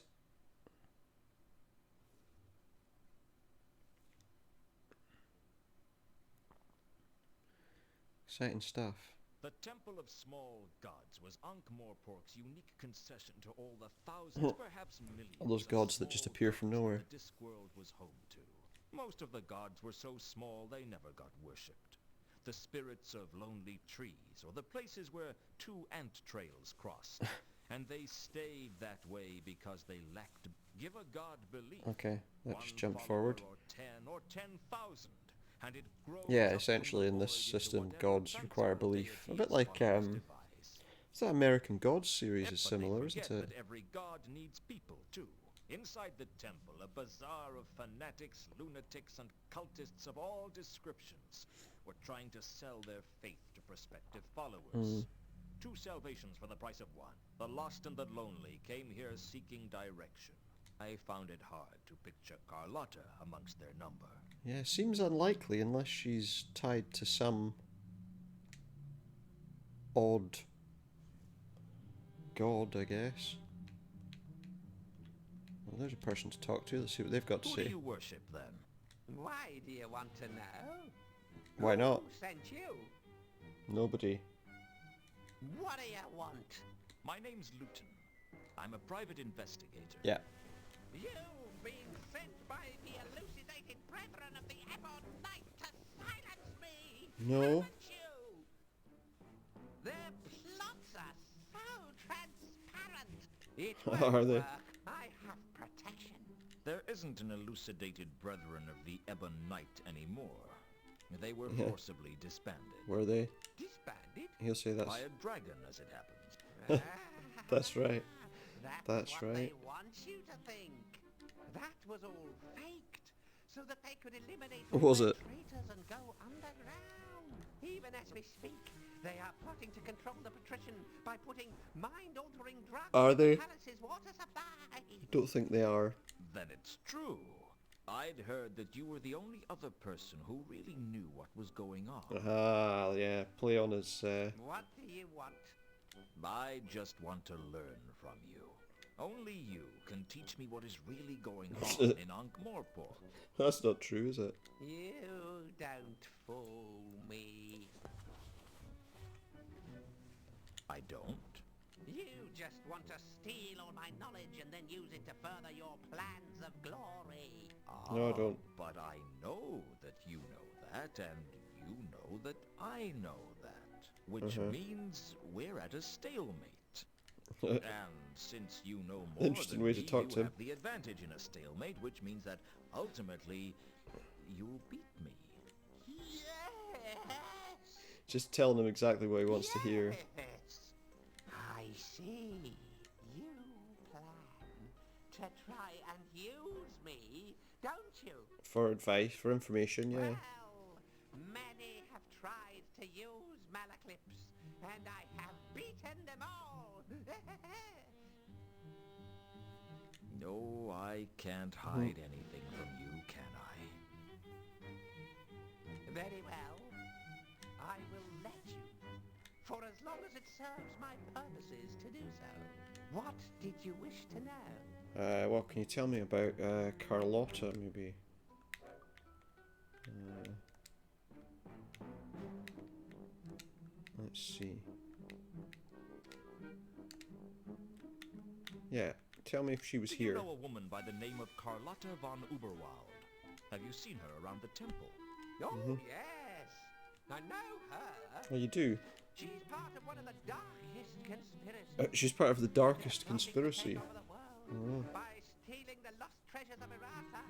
Exciting stuff. The Temple of Small Gods was Ankh-Morpork's unique concession to all the thousands, perhaps millions, All those of gods that just small appear from gods nowhere. The Discworld was home to. Most of the gods were so small they never got worshipped. The spirits of lonely trees, or the places where two ant trails crossed, and they stayed that way because they lacked. Give a god belief. Okay, let's one just jump follower forward. or 10,000, and it grows Yeah, up from essentially the in this void into system, whatever gods require fanciful belief. A bit deities like, one must devise. that American Gods series is But similar, they isn't forget it? that every god needs people too. Inside the temple, a bazaar of fanatics, lunatics, and cultists of all descriptions were trying to sell their faith to prospective followers. 2 salvations for the price of 1. The lost and the lonely came here seeking direction. I found it hard to picture Carlotta amongst their number. Yeah, seems unlikely unless she's tied to some odd god, I guess. Well, there's a person to talk to. Let's see what they've got to Who say. do you worship then? Why do you want to know? Why not? Who sent you? Nobody. What do you want? My name's Lewton. I'm a private investigator. Yeah. You've been sent by the elucidated brethren of the Ebon Knight to silence me! No. Haven't you? Their plots are so transparent. It Are won't they? work. I have protection. There isn't an elucidated brethren of the Ebon Knight anymore. They were Yeah. forcibly disbanded. Were they? Disbanded? He'll say that's... By a dragon, as it happens. That's right. That's That's what right. they want you to think. That was all faked, so that they could eliminate all Was the it? traitors and go underground. Even as we speak, they are plotting to control the patrician by putting mind-altering drugs Are in they? the palace's water supply. Don't think they are. Then it's true. I'd heard that you were the only other person who really knew what was going on. Ah, yeah. Play on his... What do you want? I just want to learn from you. Only you can teach me what is really going on in Ankh-Morpork. That's not true, is it? You don't fool me. I don't. You just want to steal all my knowledge and then use it to further your plans of glory. No, I don't. But I know that you know that, and you know that I know that. Which means we're at a stalemate. And since you know more Interesting than way to me, talk to you him. have the advantage in a stalemate, which means that ultimately you'll beat me. Yes! Just telling him exactly what he wants to hear. Yes. I see. You plan to try and use me, don't you? For advice, for information, yeah. Well, many have tried to use Malaclips, and I have beaten them all. No, I can't hide anything from you, can I? Very well. I will let you, for as long as it serves my purposes to do so. What did you wish to know? Well, can you tell me about Carlotta, maybe? Let's see. Yeah, tell me if she was Do here. you know a woman by the name of Carlotta von Uberwald? Have you seen her around the temple? Oh, yes. I know her. Oh, you do? She's part of one of the darkest conspiracies. She's part of the darkest conspiracy. Over the world by stealing the lost treasures of Irata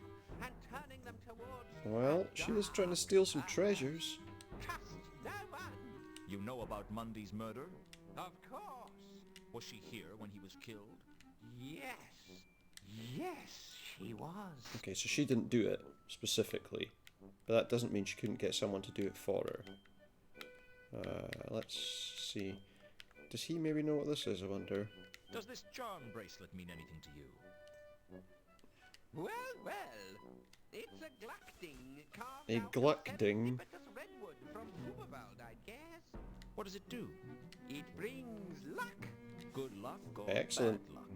and turning them towards Well, she is trying to steal some treasures. Trust no one. You know about Mundy's murder? Of course. Was she here when he was killed? Yes. Yes, she was. Okay, so she didn't do it, specifically. But that doesn't mean she couldn't get someone to do it for her. Let's see. Does he maybe know what this is, I wonder? Does this charm bracelet mean anything to you? Well, well. It's a gluckding carved A out of gluckding? serendipitous redwood from Uberwald, I guess. What does it do? It brings luck. Good luck or Excellent. bad luck?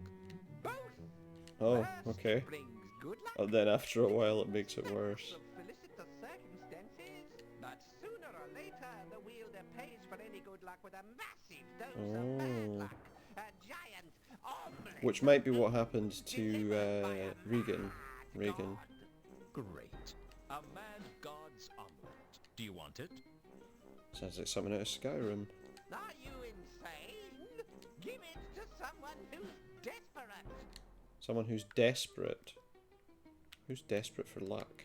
Both. Oh, First, okay. it brings good luck. And then after a while it makes it worse. Of felicitous circumstances, but sooner or later the wielder pays for any good luck with a massive dose of bad luck. A giant omelette. Which might be what happened to Rigan. Reagan. Great. A mad god's omelet. Do you want it? Sounds like something out of Skyrim. Are you insane? Give it to someone who's desperate. Someone who's desperate. Who's desperate for luck?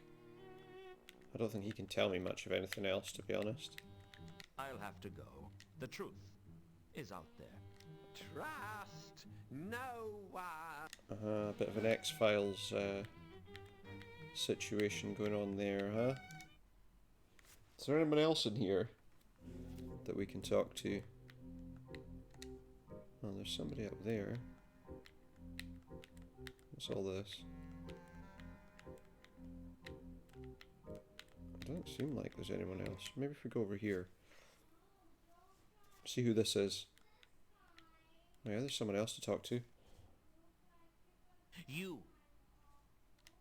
I don't think he can tell me much of anything else, to be honest. I'll have to go. The truth is out there. Trust no one. A bit of an X-Files situation going on there, huh? Is there anyone else in here that we can talk to? Oh, there's somebody up there. What's all this? It doesn't seem like there's anyone else. Maybe if we go over here. See who this is. Oh yeah, there's someone else to talk to. You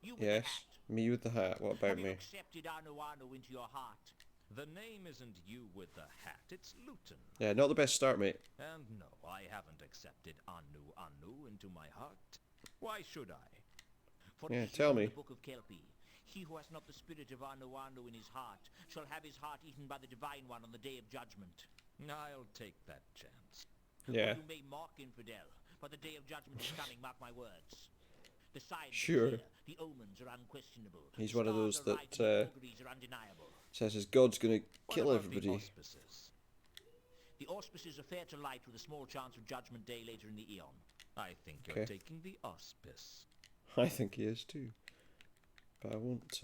with Yes, the hat. me with the hat. What about Have you me? accepted Anu into your heart? The name isn't you with the hat, it's Lewton. Yeah, not the best start, mate. And no, I haven't accepted Anu into my heart. Why should I? For Yeah, it is tell written in me. the Book of Kelpie, he who has not the spirit of Anu in his heart shall have his heart eaten by the Divine One on the day of judgment. I'll take that chance. Yeah. Or you may mock infidel, but the day of judgment is coming, mark my words. The signs Sure. are clear, the omens are unquestionable. He's the one of stars those are right, that, and the auguries are undeniable. Says his God's gonna What kill about the everybody. auspices? The auspices are fair to light with a small chance of judgment day later in the eon. I think you're Okay. taking the auspice. I think he is too. But I won't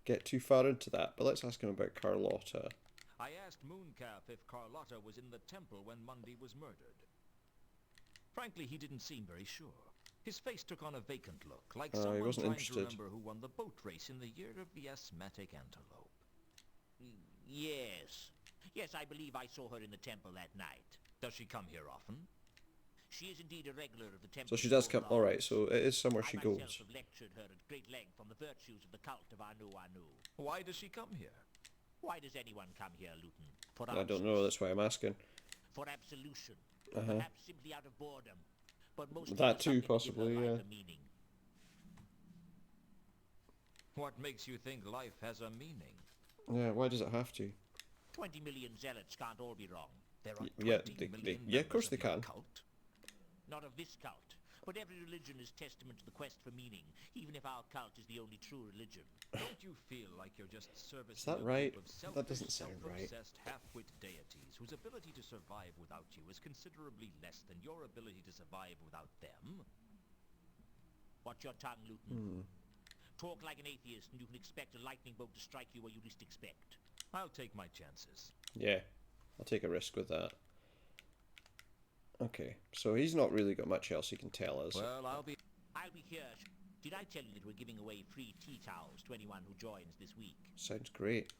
get too far into that. But let's ask him about Carlotta. I asked Mooncalf if Carlotta was in the temple when Mundy was murdered. Frankly, he didn't seem very sure. His face took on a vacant look, like He someone wasn't trying interested. to remember who won the boat race in the year of the asthmatic antelope. Yes. Yes, I believe I saw her in the temple that night. Does she come here often? She is indeed a regular of the temple. So she does come. Alright, so it is somewhere she I myself goes. have lectured her at great length on the virtues of the cult of Anu. Why does she come here? Why does anyone come here, Lewton? For I don't answers, know, that's why I'm asking. For absolution. Uh-huh. Perhaps simply out of boredom. But most That people too, something to give possibly, her life yeah. a meaning. What makes you think life has a meaning? Yeah, why does it have to? 20 million zealots can't all be wrong. There are Yeah, 20 million yeah, of course members they your can. Cult? not of this cult. But every religion is testament to the quest for meaning, even if our cult is the only true religion. Don't you feel like you're just servicing Is that a right? group of That doesn't selfish, sound right. self-obsessed, half-wit deities whose ability to survive without you is considerably less than your ability to survive without them? Watch your tongue, Lewton. Talk like an atheist, and you can expect a lightning bolt to strike you where you least expect. I'll take my chances. Yeah, I'll take a risk with that. Okay, so he's not really got much else he can tell us. Well, I'll be here. Did I tell you that we're giving away free tea towels to anyone who joins this week? Sounds great.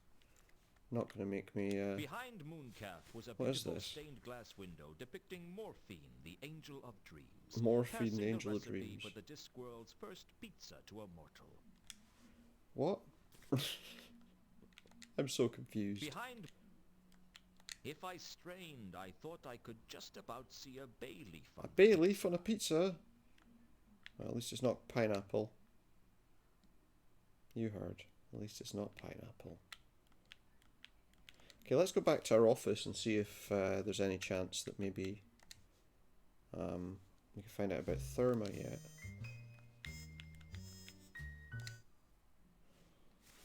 Not gonna make me, Behind Mooncalf was a What is beautiful this? stained glass window depicting Morphine, the angel of dreams. Morphine, the passing angel of recipe dreams. for the Discworld's first pizza to a mortal. What? I'm so confused. Behind... If I strained, I thought I could just about see a bay leaf. A bay leaf on a pizza? Well, at least it's not pineapple. You heard. At least it's not pineapple. Okay, let's go back to our office and see if there's any chance that maybe we can find out about Therma yet.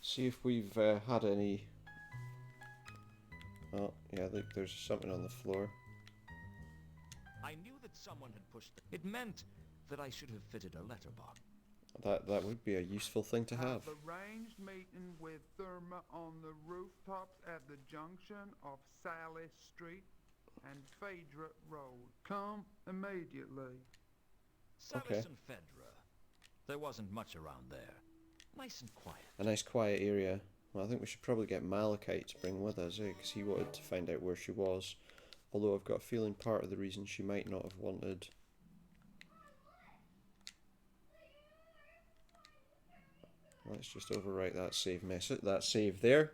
See if we've had any... Oh, yeah, look, there's something on the floor. I knew that someone had pushed it. It meant that I should have fitted a letterbox. That would be a useful thing to have. I've arranged meeting with Therma on the rooftops at the junction of Sally Street and Phaedra Road. Come immediately. Salis Okay. and Phaedra. There wasn't much around there. Nice and quiet. A nice quiet area. Well, I think we should probably get Malachite to bring with us, because he wanted to find out where she was. Although I've got a feeling part of the reason she might not have wanted... Let's just overwrite that save message, that save there.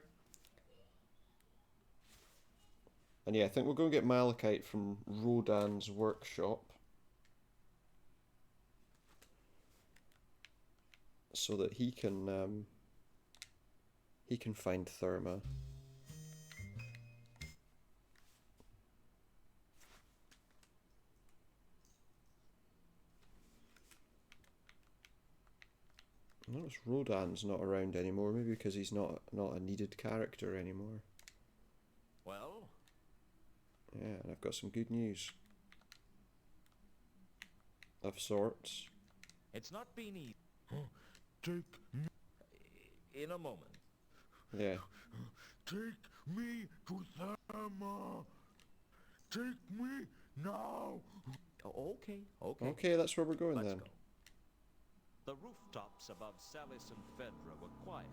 And yeah, I think we'll go and get Malachite from Rodan's workshop. So that he can find Therma. Notice Rodan's not around anymore, maybe because he's not a needed character anymore. Well, Yeah, and I've got some good news. Of sorts. it's not been easy. Take me, In a moment. Yeah. take me to Therma. Take me now. Okay. Okay, that's where we're going Let's then. go. The rooftops above Salis and Fedra were quiet.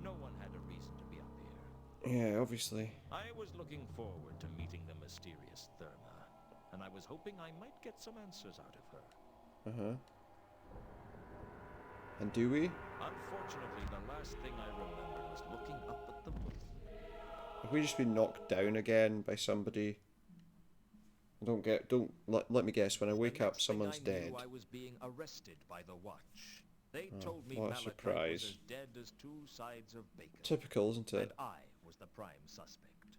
No one had a reason to be up here. Yeah, obviously. I was looking forward to meeting the mysterious Therma, and I was hoping I might get some answers out of her. Uh-huh. And do we? Unfortunately, the last thing I remember was looking up at the moon. Have we just been knocked down again by somebody? Don't let me guess. When I wake up, someone's dead. I was being arrested by the Watch. They told me what a Malachite surprise. was as dead as two sides of bacon. Typical, isn't And it? I was the prime suspect.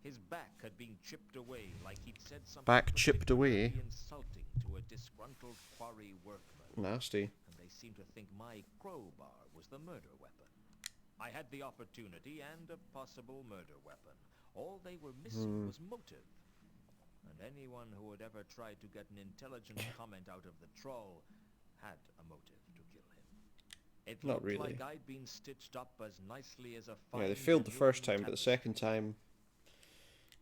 His back had been chipped away, like he'd said something Back chipped away? insulting to a disgruntled quarry workman. Nasty. And they seemed to think my crowbar was the murder weapon. I had the opportunity and a possible murder weapon. All they were missing was motive. And anyone who had ever tried to get an intelligent comment out of the troll had a motive to kill him. It Not looked really. like I'd been stitched up as nicely as a Yeah, they fine failed the first genuine time, but the tapestry. second time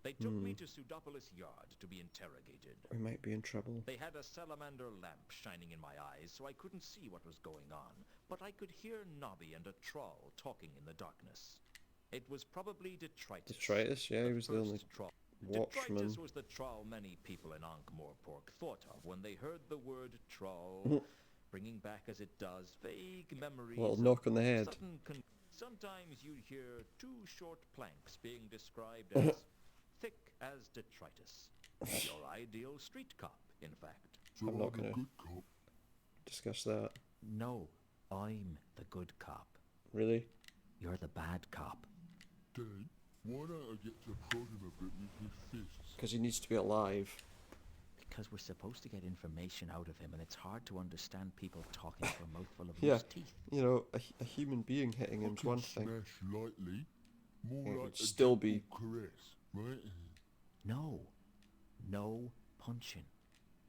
They took me to Pseudopolis Yard to be interrogated. we might be in trouble. They had a salamander lamp shining in my eyes, so I couldn't see what was going on, but I could hear Nobby and a troll talking in the darkness. It was probably Detritus. Detritus? Yeah, he was the first only troll. watchman. Detritus was the troll many people in Ankh-Morpork thought of when they heard the word troll, bringing back as it does vague memories. Little of knock on the head. Sometimes you'd hear two short planks being described as thick as detritus. Your ideal street cop, in fact. So I'm not I'm a gonna- good cop. Discuss that. No, I'm the good cop. Really? You're the bad cop. Dad, why don't I get to prod him a bit with his fists? Because he needs to be alive. Because we're supposed to get information out of him, and it's hard to understand people talking through a mouthful of Yeah. loose teeth. You know, a human being hitting him's I one can thing. smash lightly, more It like would a still be- gentle caress, right? No punching.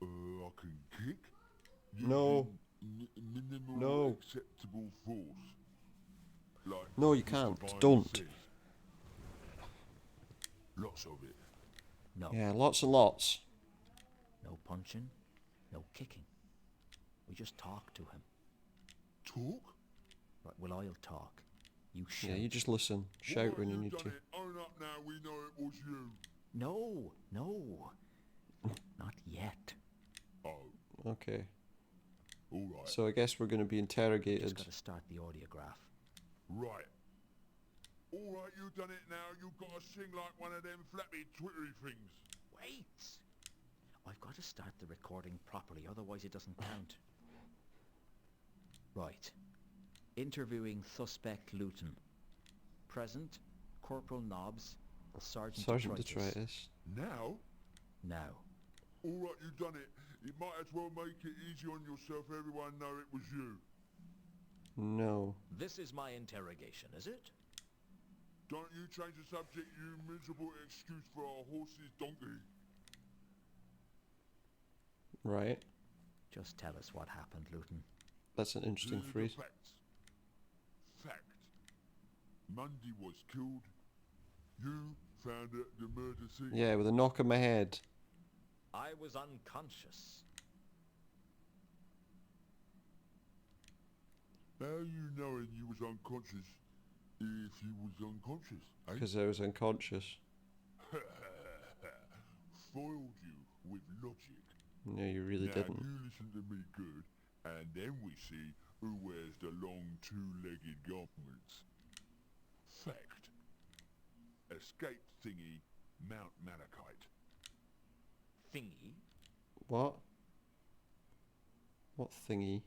I can kick. No. using minimal No. acceptable force. Like No, you Mr. can't. Vine Don't. says. Lots of it. No. Yeah, lots and lots. No punching. No kicking. We just talk to him. Talk? Right, well, I'll talk. You shout. Yeah, you just listen. Shout Why when you you need done to. It? Own up now, we know it was you. No. Not yet. Oh, Okay. alright. So I guess we're going to be Just interrogated. gotta start the audiograph. Right. Alright, you done it now. You gotta sing like one of them flappy twittery things. Wait! I've got to start the recording properly, otherwise it doesn't count. Right. Interviewing suspect Lewton. Present, Corporal Nobbs, Sergeant Detritus. Now? Now. Alright, you done it. You might as well make it easy on yourself. Everyone know it was you. No. This is my interrogation, is it? Don't you change the subject, you miserable excuse for our horse's donkey. Right. Just tell us what happened, Lewton. That's an interesting Here are the phrase. facts. Fact. Mundy was killed. You found at the murder scene. Yeah, with a knock on my head. I was unconscious. How you knowing you was unconscious if you was unconscious, eh? Because I was unconscious. Foiled you with logic. No, you really Now didn't. you listen to me good, and then we see who wears the long two-legged garments. Fact. Escaped thingy, Mount Malachite. Thingy? What? What thingy?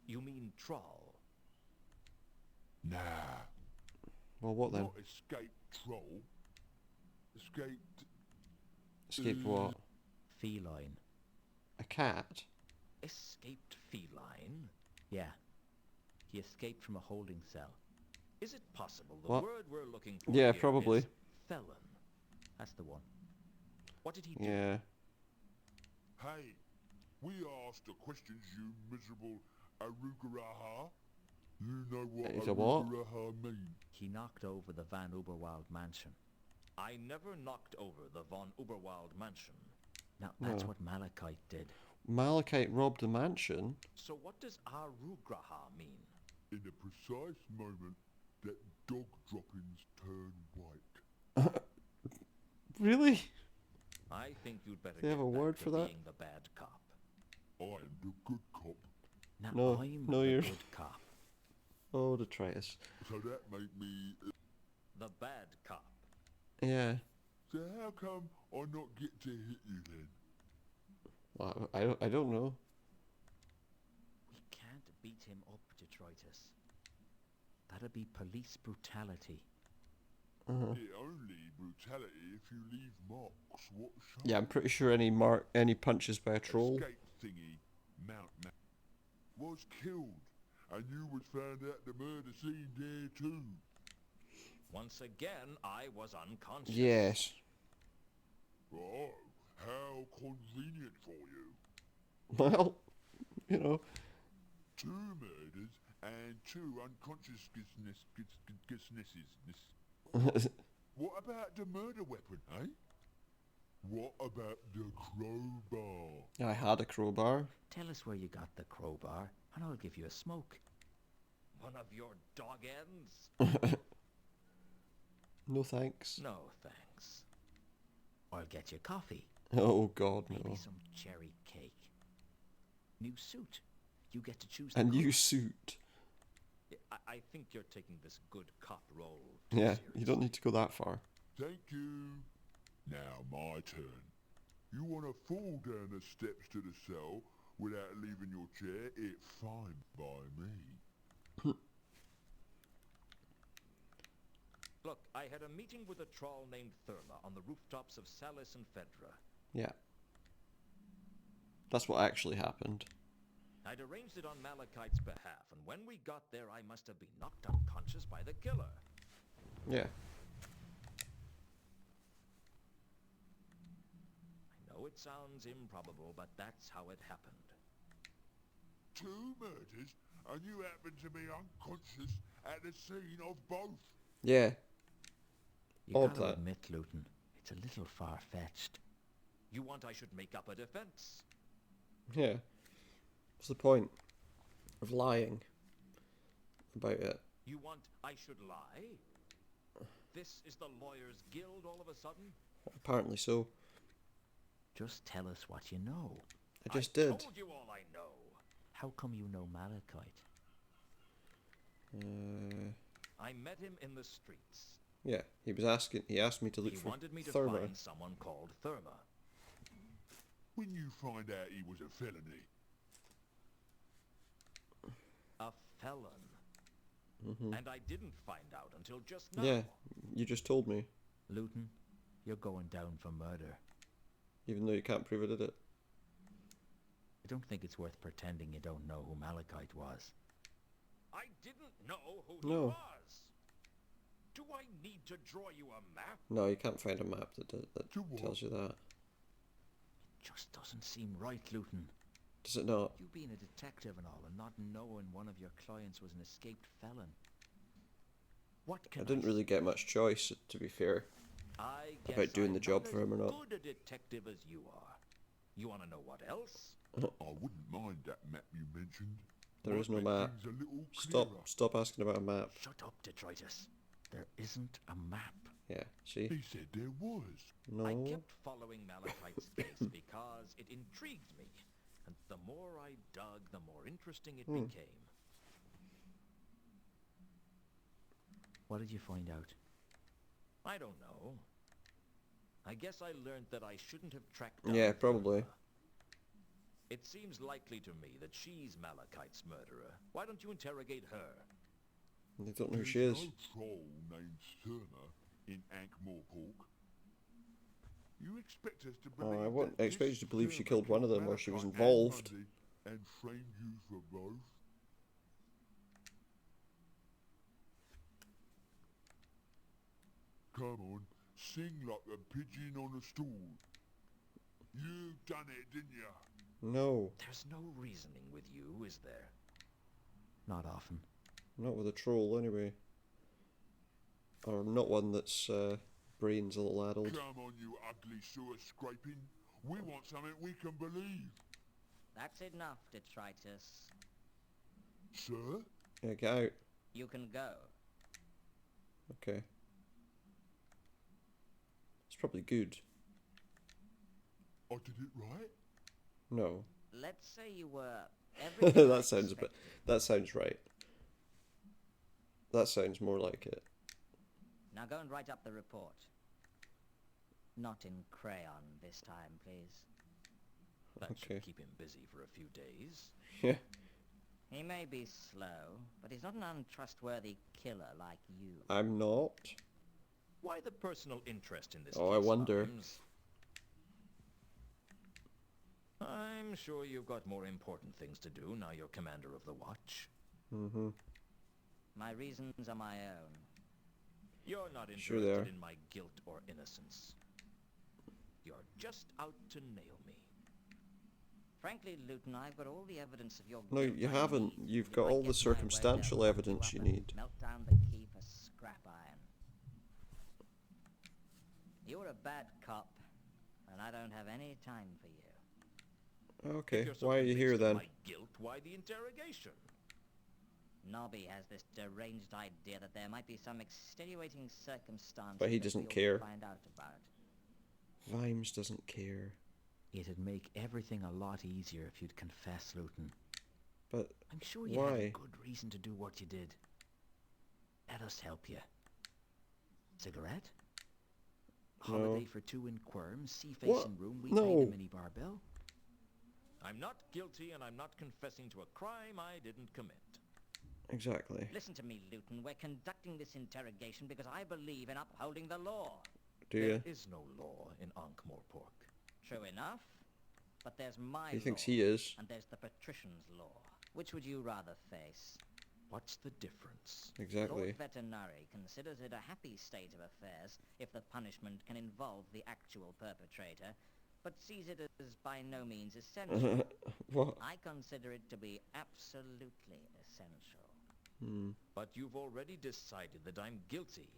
You mean troll? Nah. Well, what then? Not escaped troll. Escaped... Escaped what? Feline. A cat? Escaped feline? Yeah. He escaped from a holding cell. Is it possible the What? word we're looking for Yeah, here probably. is felon? That's the one. What did he do? Yeah. Hey, we asked the questions, you miserable arugaraha. You know what Is a what? arugaraha mean? He knocked over the Van Uberwald mansion. I never knocked over the von Uberwald mansion. Now, that's No. what Malachite did. Malachite robbed the mansion? So what does Arugraha mean? In the precise moment that dog droppings turn white. Really? I think you'd better They have get a back word to for that? being the bad cop. I am the good cop. Now, No, I'm no, the you're- good cop. Oh, detritus. So that made me... The bad cop. Yeah. So how come I not get to hit you then? Well, I don't know. We can't beat him up, Detritus. That'd be police brutality. It only brutality if you leave marks. What shall Yeah, I'm pretty sure any punches by a troll. Escape thingy, was killed, and you was found at the murder scene there too. Once again, I was unconscious. Yes. Oh, how convenient for you. Well, you know. 2 murders and 2 unconsciousnesses. What about the murder weapon, eh? What about the crowbar? I had a crowbar. Tell us where you got the crowbar, and I'll give you a smoke. One of your dog ends? No thanks. No, thanks. I'll get you coffee. Oh god, Maybe no. some cherry cake. New suit. You get to choose A the new colour. suit. I think you're taking this good cop role too Yeah, seriously. you don't need to go that far. Thank you. Now my turn. You want to fall down the steps to the cell without leaving your chair? It's fine by me. Look, I had a meeting with a troll named Therma on the rooftops of Salis and Fedra. Yeah. That's what actually happened. I'd arranged it on Malachite's behalf, and when we got there, I must have been knocked unconscious by the killer. Yeah. I know it sounds improbable, but that's how it happened. 2 murders, and you happen to be unconscious at the scene of both. Yeah. You Odd gotta that. admit, Lewton, it's a little far-fetched. You want I should make up a defense? Yeah. What's the point of lying about it? You want I should lie? This is the Lawyers Guild all of a sudden? Apparently so. Just tell us what you know. I just did. Told you all I know. How come you know Malachite? I met him in the streets. Yeah, he asked me to look He for wanted me to Therma. find someone called Therma. When you find out he was a felony. A felon. And I didn't find out until just now. Yeah, you just told me, Lewton, you're going down for murder. even though you can't prove I did it. I don't think it's worth pretending you don't know who Malachite was. I didn't know who No. he was. Do I need to draw you a map? No, you can't find a map that To what? tells you that. Just doesn't seem right, Lewton. Does it not? You being a detective and all, and not knowing one of your clients was an escaped felon. What can I didn't really get much choice, to be fair. I guess About doing I'm the job not for him or as not. good a detective as you are. You want to know what else? I wouldn't mind that map you mentioned. There Might is no make map. things a little Stop, clearer. stop asking about a map. Shut up, Detritus. There isn't a map. Yeah, see? He said there was. I No. kept following Malachite's case because it intrigued me. And the more I dug, the more interesting it became. What did you find out? I don't know. I guess I learned that I shouldn't have tracked down Yeah, probably. Therma. It seems likely to me that she's Malachite's murderer. Why don't you interrogate her? They don't know who There's she is. no troll named Therma in Ankh-Morpork. You expect us to believe I wouldn't that expect you this to believe she Therma killed one of killed them or she was Malachite and involved. Mundy and framed you for both? Come on, sing like a pigeon on a stool. You done it, didn't you? No, There's no reasoning with you, is there? Not often. not with a troll anyway. Or not one that's brains a little addled. Come on, you ugly sewer scraping. We want something we can believe. That's enough, detritus. Sir? Yeah, get out. You can go. Okay. It's probably good. I did it right? No. Let's say you were everything I That sounds a bit. That sounds right. That sounds more like it. Now go and write up the report. Not in crayon this time, please. That Okay. should keep him busy for a few days. Yeah. He may be slow, but he's not an untrustworthy killer like you. I'm not. Why the personal interest in this Oh, case, I wonder. Vimes? I'm sure you've got more important things to do now you're commander of the watch. Mm-hmm. My reasons are my own. You're not Sure interested they are. in my guilt or innocence. You're just out to nail me. Frankly, Lewton, I've got all the evidence of your No, guilt you I haven't. need. You've If got I all get the my way, circumstantial they'll lock evidence you you up need. and melt down the key for scrap iron. You're a bad cop, and I don't have any time for you. Okay. If you're so Why are you here convinced of then? my guilt, why the interrogation? Nobby has this deranged idea that there might be some extenuating circumstance But he that doesn't we'll care. find out about. Vimes doesn't care. It'd make everything a lot easier if you'd confess, Lewton. But I'm sure you why? had a good reason to do what you did. Let us help you. Cigarette? No. Holiday for two in Quirm, sea-facing What? room, we No. paid a minibar bill. I'm not guilty and I'm not confessing to a crime I didn't commit. exactly. Listen to me, Lewton. We're conducting this interrogation because I believe in upholding the law. Do There you? is no law in Ankh-Morpork. True enough. But there's my He thinks law, he is. and there's the patrician's law. Which would you rather face? What's the difference? Exactly. Lord Veterinary considers it a happy state of affairs if the punishment can involve the actual perpetrator, but sees it as by no means essential. What? I consider it to be absolutely essential. Hmm. But you've already decided that I'm guilty.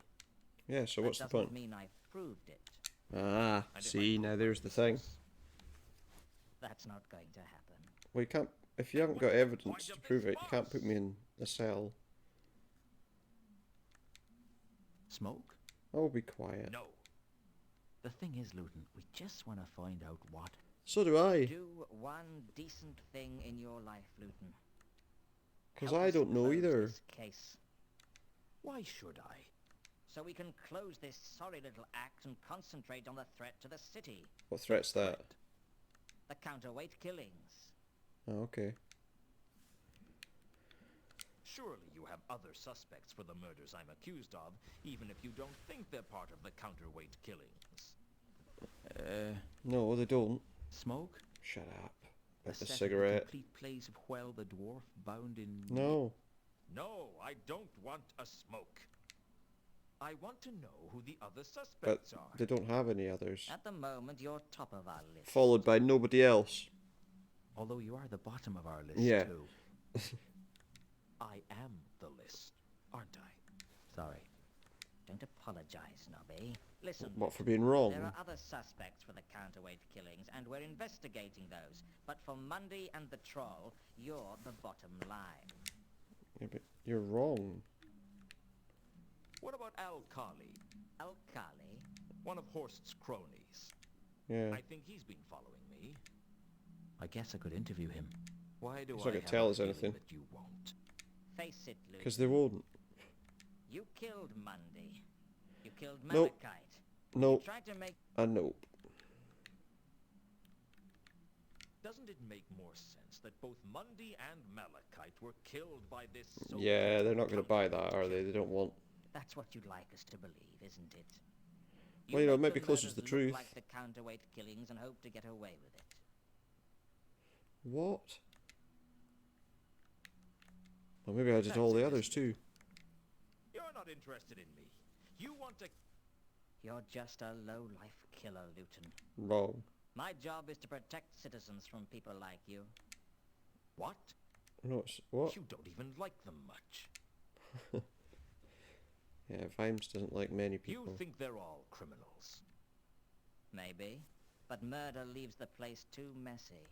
Yeah. So what's the that doesn't point? mean I've proved it. Ah. And if I See, prove now my there's the thing. innocence, That's not going to happen. Well, you can't. If you haven't got evidence to prove it, you can't put me in a cell. Smoke? Oh, be quiet. No. The thing is, Lewton, we just want to find out what. So do I. Do one decent thing in your life, Lewton. Because Help I us don't know close either. this case, Why should I? so we can close this sorry little act and concentrate on the threat to the city. What threat's that? The counterweight killings. Oh, okay. Surely you have other suspects for the murders I'm accused of, even if you don't think they're part of the counterweight killings. No, they don't. Smoke? Shut up. A That's a set of cigarette. complete plays of Whell the Dwarf bound in... No. No, I don't want a smoke. I want to know who the other But suspects are. they don't have any others. At the moment, you're top of our list. Followed by nobody else. Although you are the bottom of our list, Yeah. too. I am the list, aren't I? Sorry. Don't apologize, Nobby. Listen. What, for being wrong? There are other suspects for the counterweight killings, and we're investigating those. But for Mundy and the Troll, you're the bottom line. Yeah, but you're wrong. What about Al-Khali, Al-Khali? one of Horst's cronies? Yeah. I think he's been following me. I guess I could interview him. Why do He's I not gonna have tell a us feeling anything. that you won't? Face it, Luke. Because they won't. You killed Mundy. You killed Nope. Malachite. Nope. You tried to make... Nope. Doesn't it make more sense that both Mundy and Malachite were killed by this Yeah, they're not going to buy that, are they? They don't want... That's what you'd like us to believe, isn't it? Well, you know, it make might be the closer to the murders truth. look like the counterweight killings and hope to get away with it. What? Well, maybe I did all the others too. You're not interested in me. You want to... You're just a low-life killer, Lewton. Wrong. My job is to protect citizens from people like you. What? No, it's... What? You don't even like them much. Yeah, Vimes doesn't like many people. You think they're all criminals. Maybe. but murder leaves the place too messy.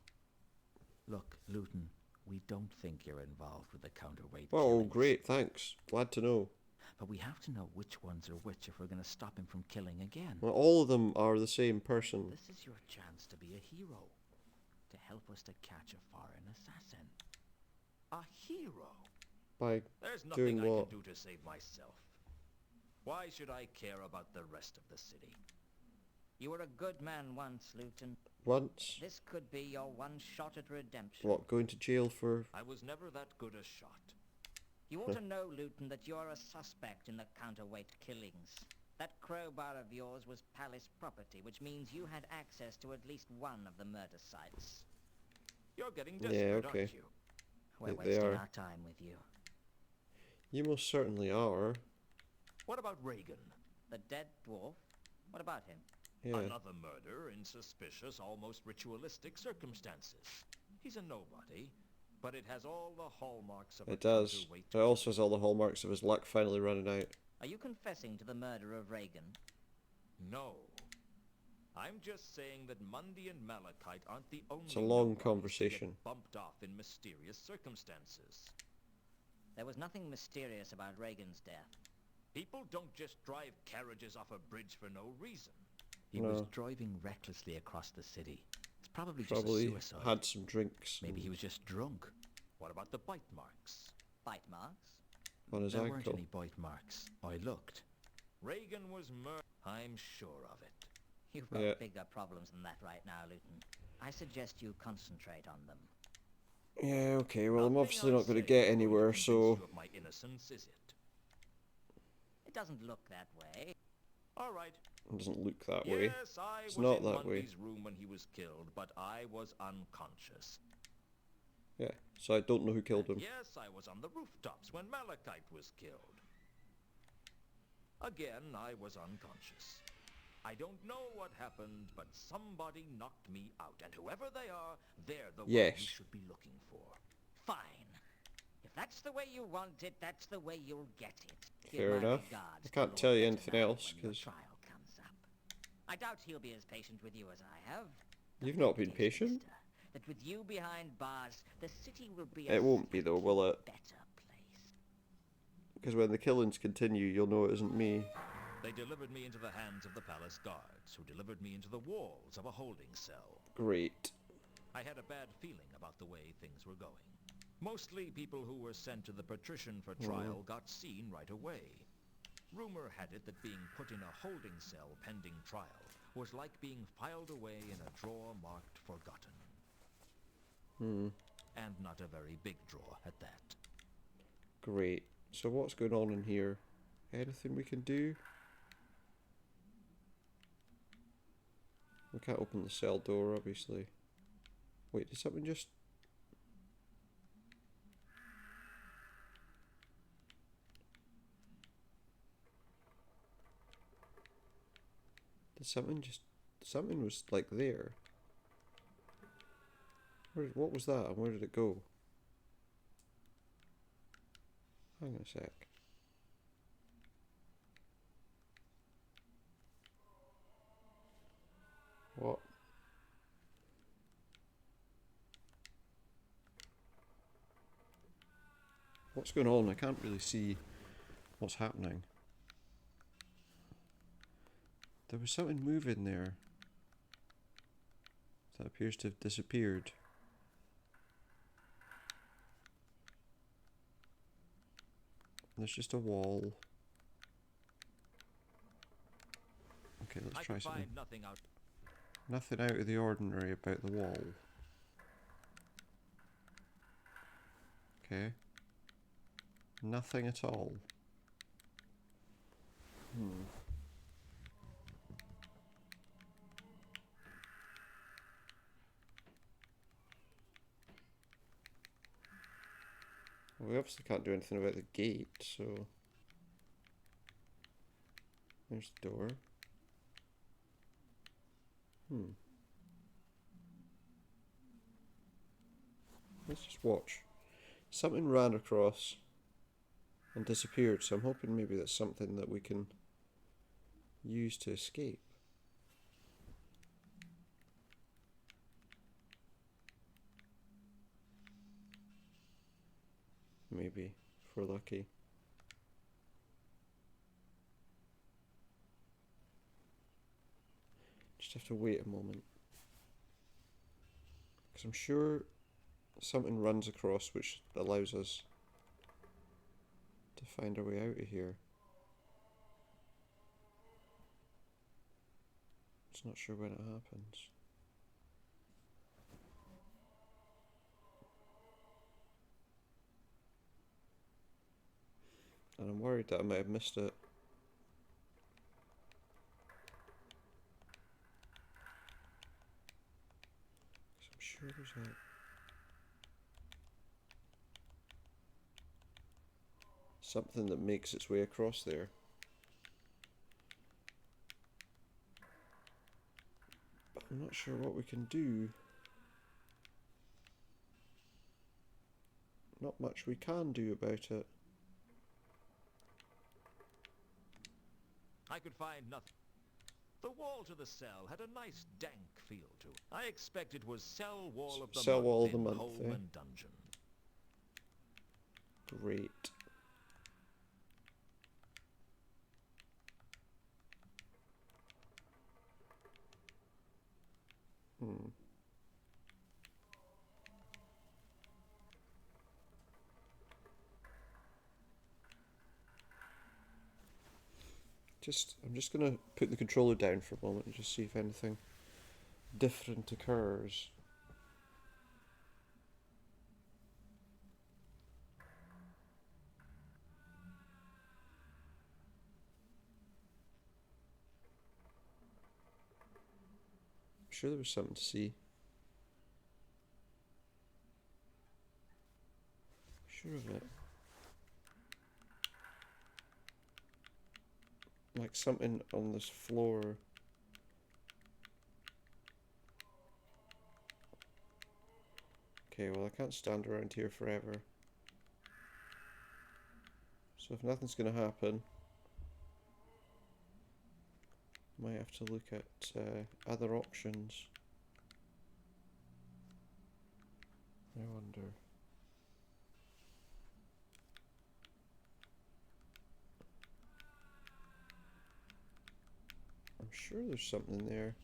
Look, Lewton, we don't think you're involved with the counterweight Oh, killings. great, thanks. Glad to know. But we have to know which ones are which if we're going to stop him from killing again. Well, all of them are the same person. This is your chance to be a hero. To help us to catch a foreign assassin. A hero? By There's doing nothing I what? can do to save myself. Why should I care about the rest of the city? You were a good man once, Lewton. Once? This could be your one shot at redemption. What, going to jail for... I was never that good a shot. You ought to know, Lewton, that you're a suspect in the counterweight killings. That crowbar of yours was palace property, which means you had access to at least one of the murder sites. You're getting Yeah, desperate, okay. aren't you? We're They wasting are. our time with you. You most certainly are. What about Reagan? The dead dwarf? What about him? Yeah. Another murder in suspicious, almost ritualistic circumstances. He's a nobody, but it has all the hallmarks of a It does. counterweight It also has all the hallmarks of his luck finally running out. Are you confessing to the murder of Reagan? No. I'm just saying that Mundy and Malachite aren't the only It's a long nobodies to conversation. get bumped off in mysterious circumstances. There was nothing mysterious about Reagan's death. People don't just drive carriages off a bridge for no reason. He was No. driving recklessly across the city. It's probably just a Probably suicide. had some drinks Maybe he was just drunk. What about the bite marks? Bite marks? on his There weren't ankle. any bite marks. I looked. Reagan was murdered. I'm sure of it. You've got Yeah. bigger problems than that right now, Lewton. I suggest you concentrate on them. Yeah, okay, well I'm Nothing obviously I not going to say get is going anywhere, convince so... you of my innocence, is it? It doesn't look that way. All right. It doesn't look that way. Yes, I It's was not in that way. Mundy's room when he was killed, but I was unconscious. Yeah, so I don't know who killed him. Yes, I was on the rooftops when Malachite was killed. Again, I was unconscious. I don't know what happened, but somebody knocked me out, and whoever they are, they're the ones Yes. you should be looking for. Fine. If that's the way you want it, that's the way you'll get it. Give Fair my enough. regards I to can't Lord tell you anything Veteran else, when your 'cause- trial comes up. I doubt he'll be as patient with you as I have. The You've not been fact is, patient. mister, that with you behind bars, the city will be It won't be though, will it? better place. Because when the killings continue, you'll know it isn't me. They delivered me into the hands of the palace guards, who delivered me into the walls of a holding cell. Great. I had a bad feeling about the way things were going. Mostly people who were sent to the patrician for trial got seen right away. Rumor had it that being put in a holding cell pending trial was like being filed away in a drawer marked forgotten. And not a very big drawer at that. Great. So what's going on in here? Anything we can do? We can't open the cell door, obviously. Wait, did something just... Did something just... Something was, like, there. What was that, and where did it go? Hang on a sec. What? What's going on? I can't really see what's happening. There was something moving there that appears to have disappeared. There's just a wall. Okay, let's I try could something. find nothing out. Nothing out of the ordinary about the wall. Okay. Nothing at all. Well, we obviously can't do anything about the gate, so... There's the door. Let's just watch. Something ran across and disappeared, so I'm hoping maybe that's something that we can use to escape. maybe, if we're lucky. Just have to wait a moment. Because I'm sure something runs across which allows us to find our way out of here. Just not sure when it happens. And I'm worried that I might have missed it. Because I'm sure there's a... something that makes its way across there. But I'm not sure what we can do. Not much we can do about it. I could find nothing. The wall to the cell had a nice dank feel to it. I expect it was cell wall of the Cell month wall of the in month, Coleman Dungeon. Great. I'm just gonna put the controller down for a moment and just see if anything different occurs. I'm sure there was something to see. Sure of it. Like something on this floor. Okay, well I can't stand around here forever. So if nothing's gonna happen, I might have to look at other options. I wonder. I'm sure there's something there,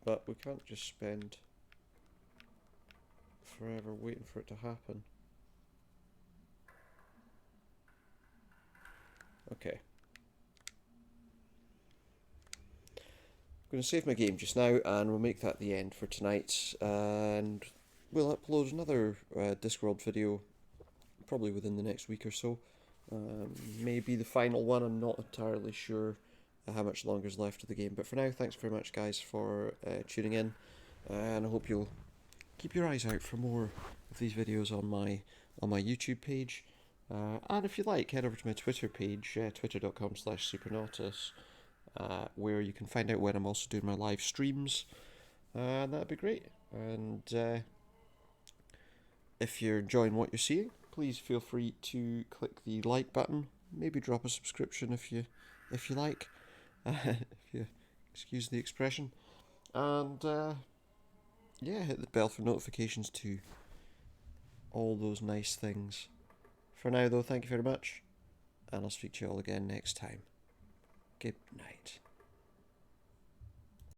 but we can't just spend forever waiting for it to happen. Okay. I'm going to save my game just now and we'll make that the end for tonight, and we'll upload another Discworld video probably within the next week or so. Maybe the final one, I'm not entirely sure how much longer is left of the game, but for now, thanks very much guys for tuning in, and I hope you'll keep your eyes out for more of these videos on my YouTube page, and if you like, head over to my Twitter page, twitter.com/supernautus, where you can find out when I'm also doing my live streams, and that'd be great. And if you're enjoying what you're seeing, please feel free to click the like button. Maybe drop a subscription if you like, if you excuse the expression. And yeah, hit the bell for notifications too. All those nice things. For now though, thank you very much, and I'll speak to you all again next time. Good night.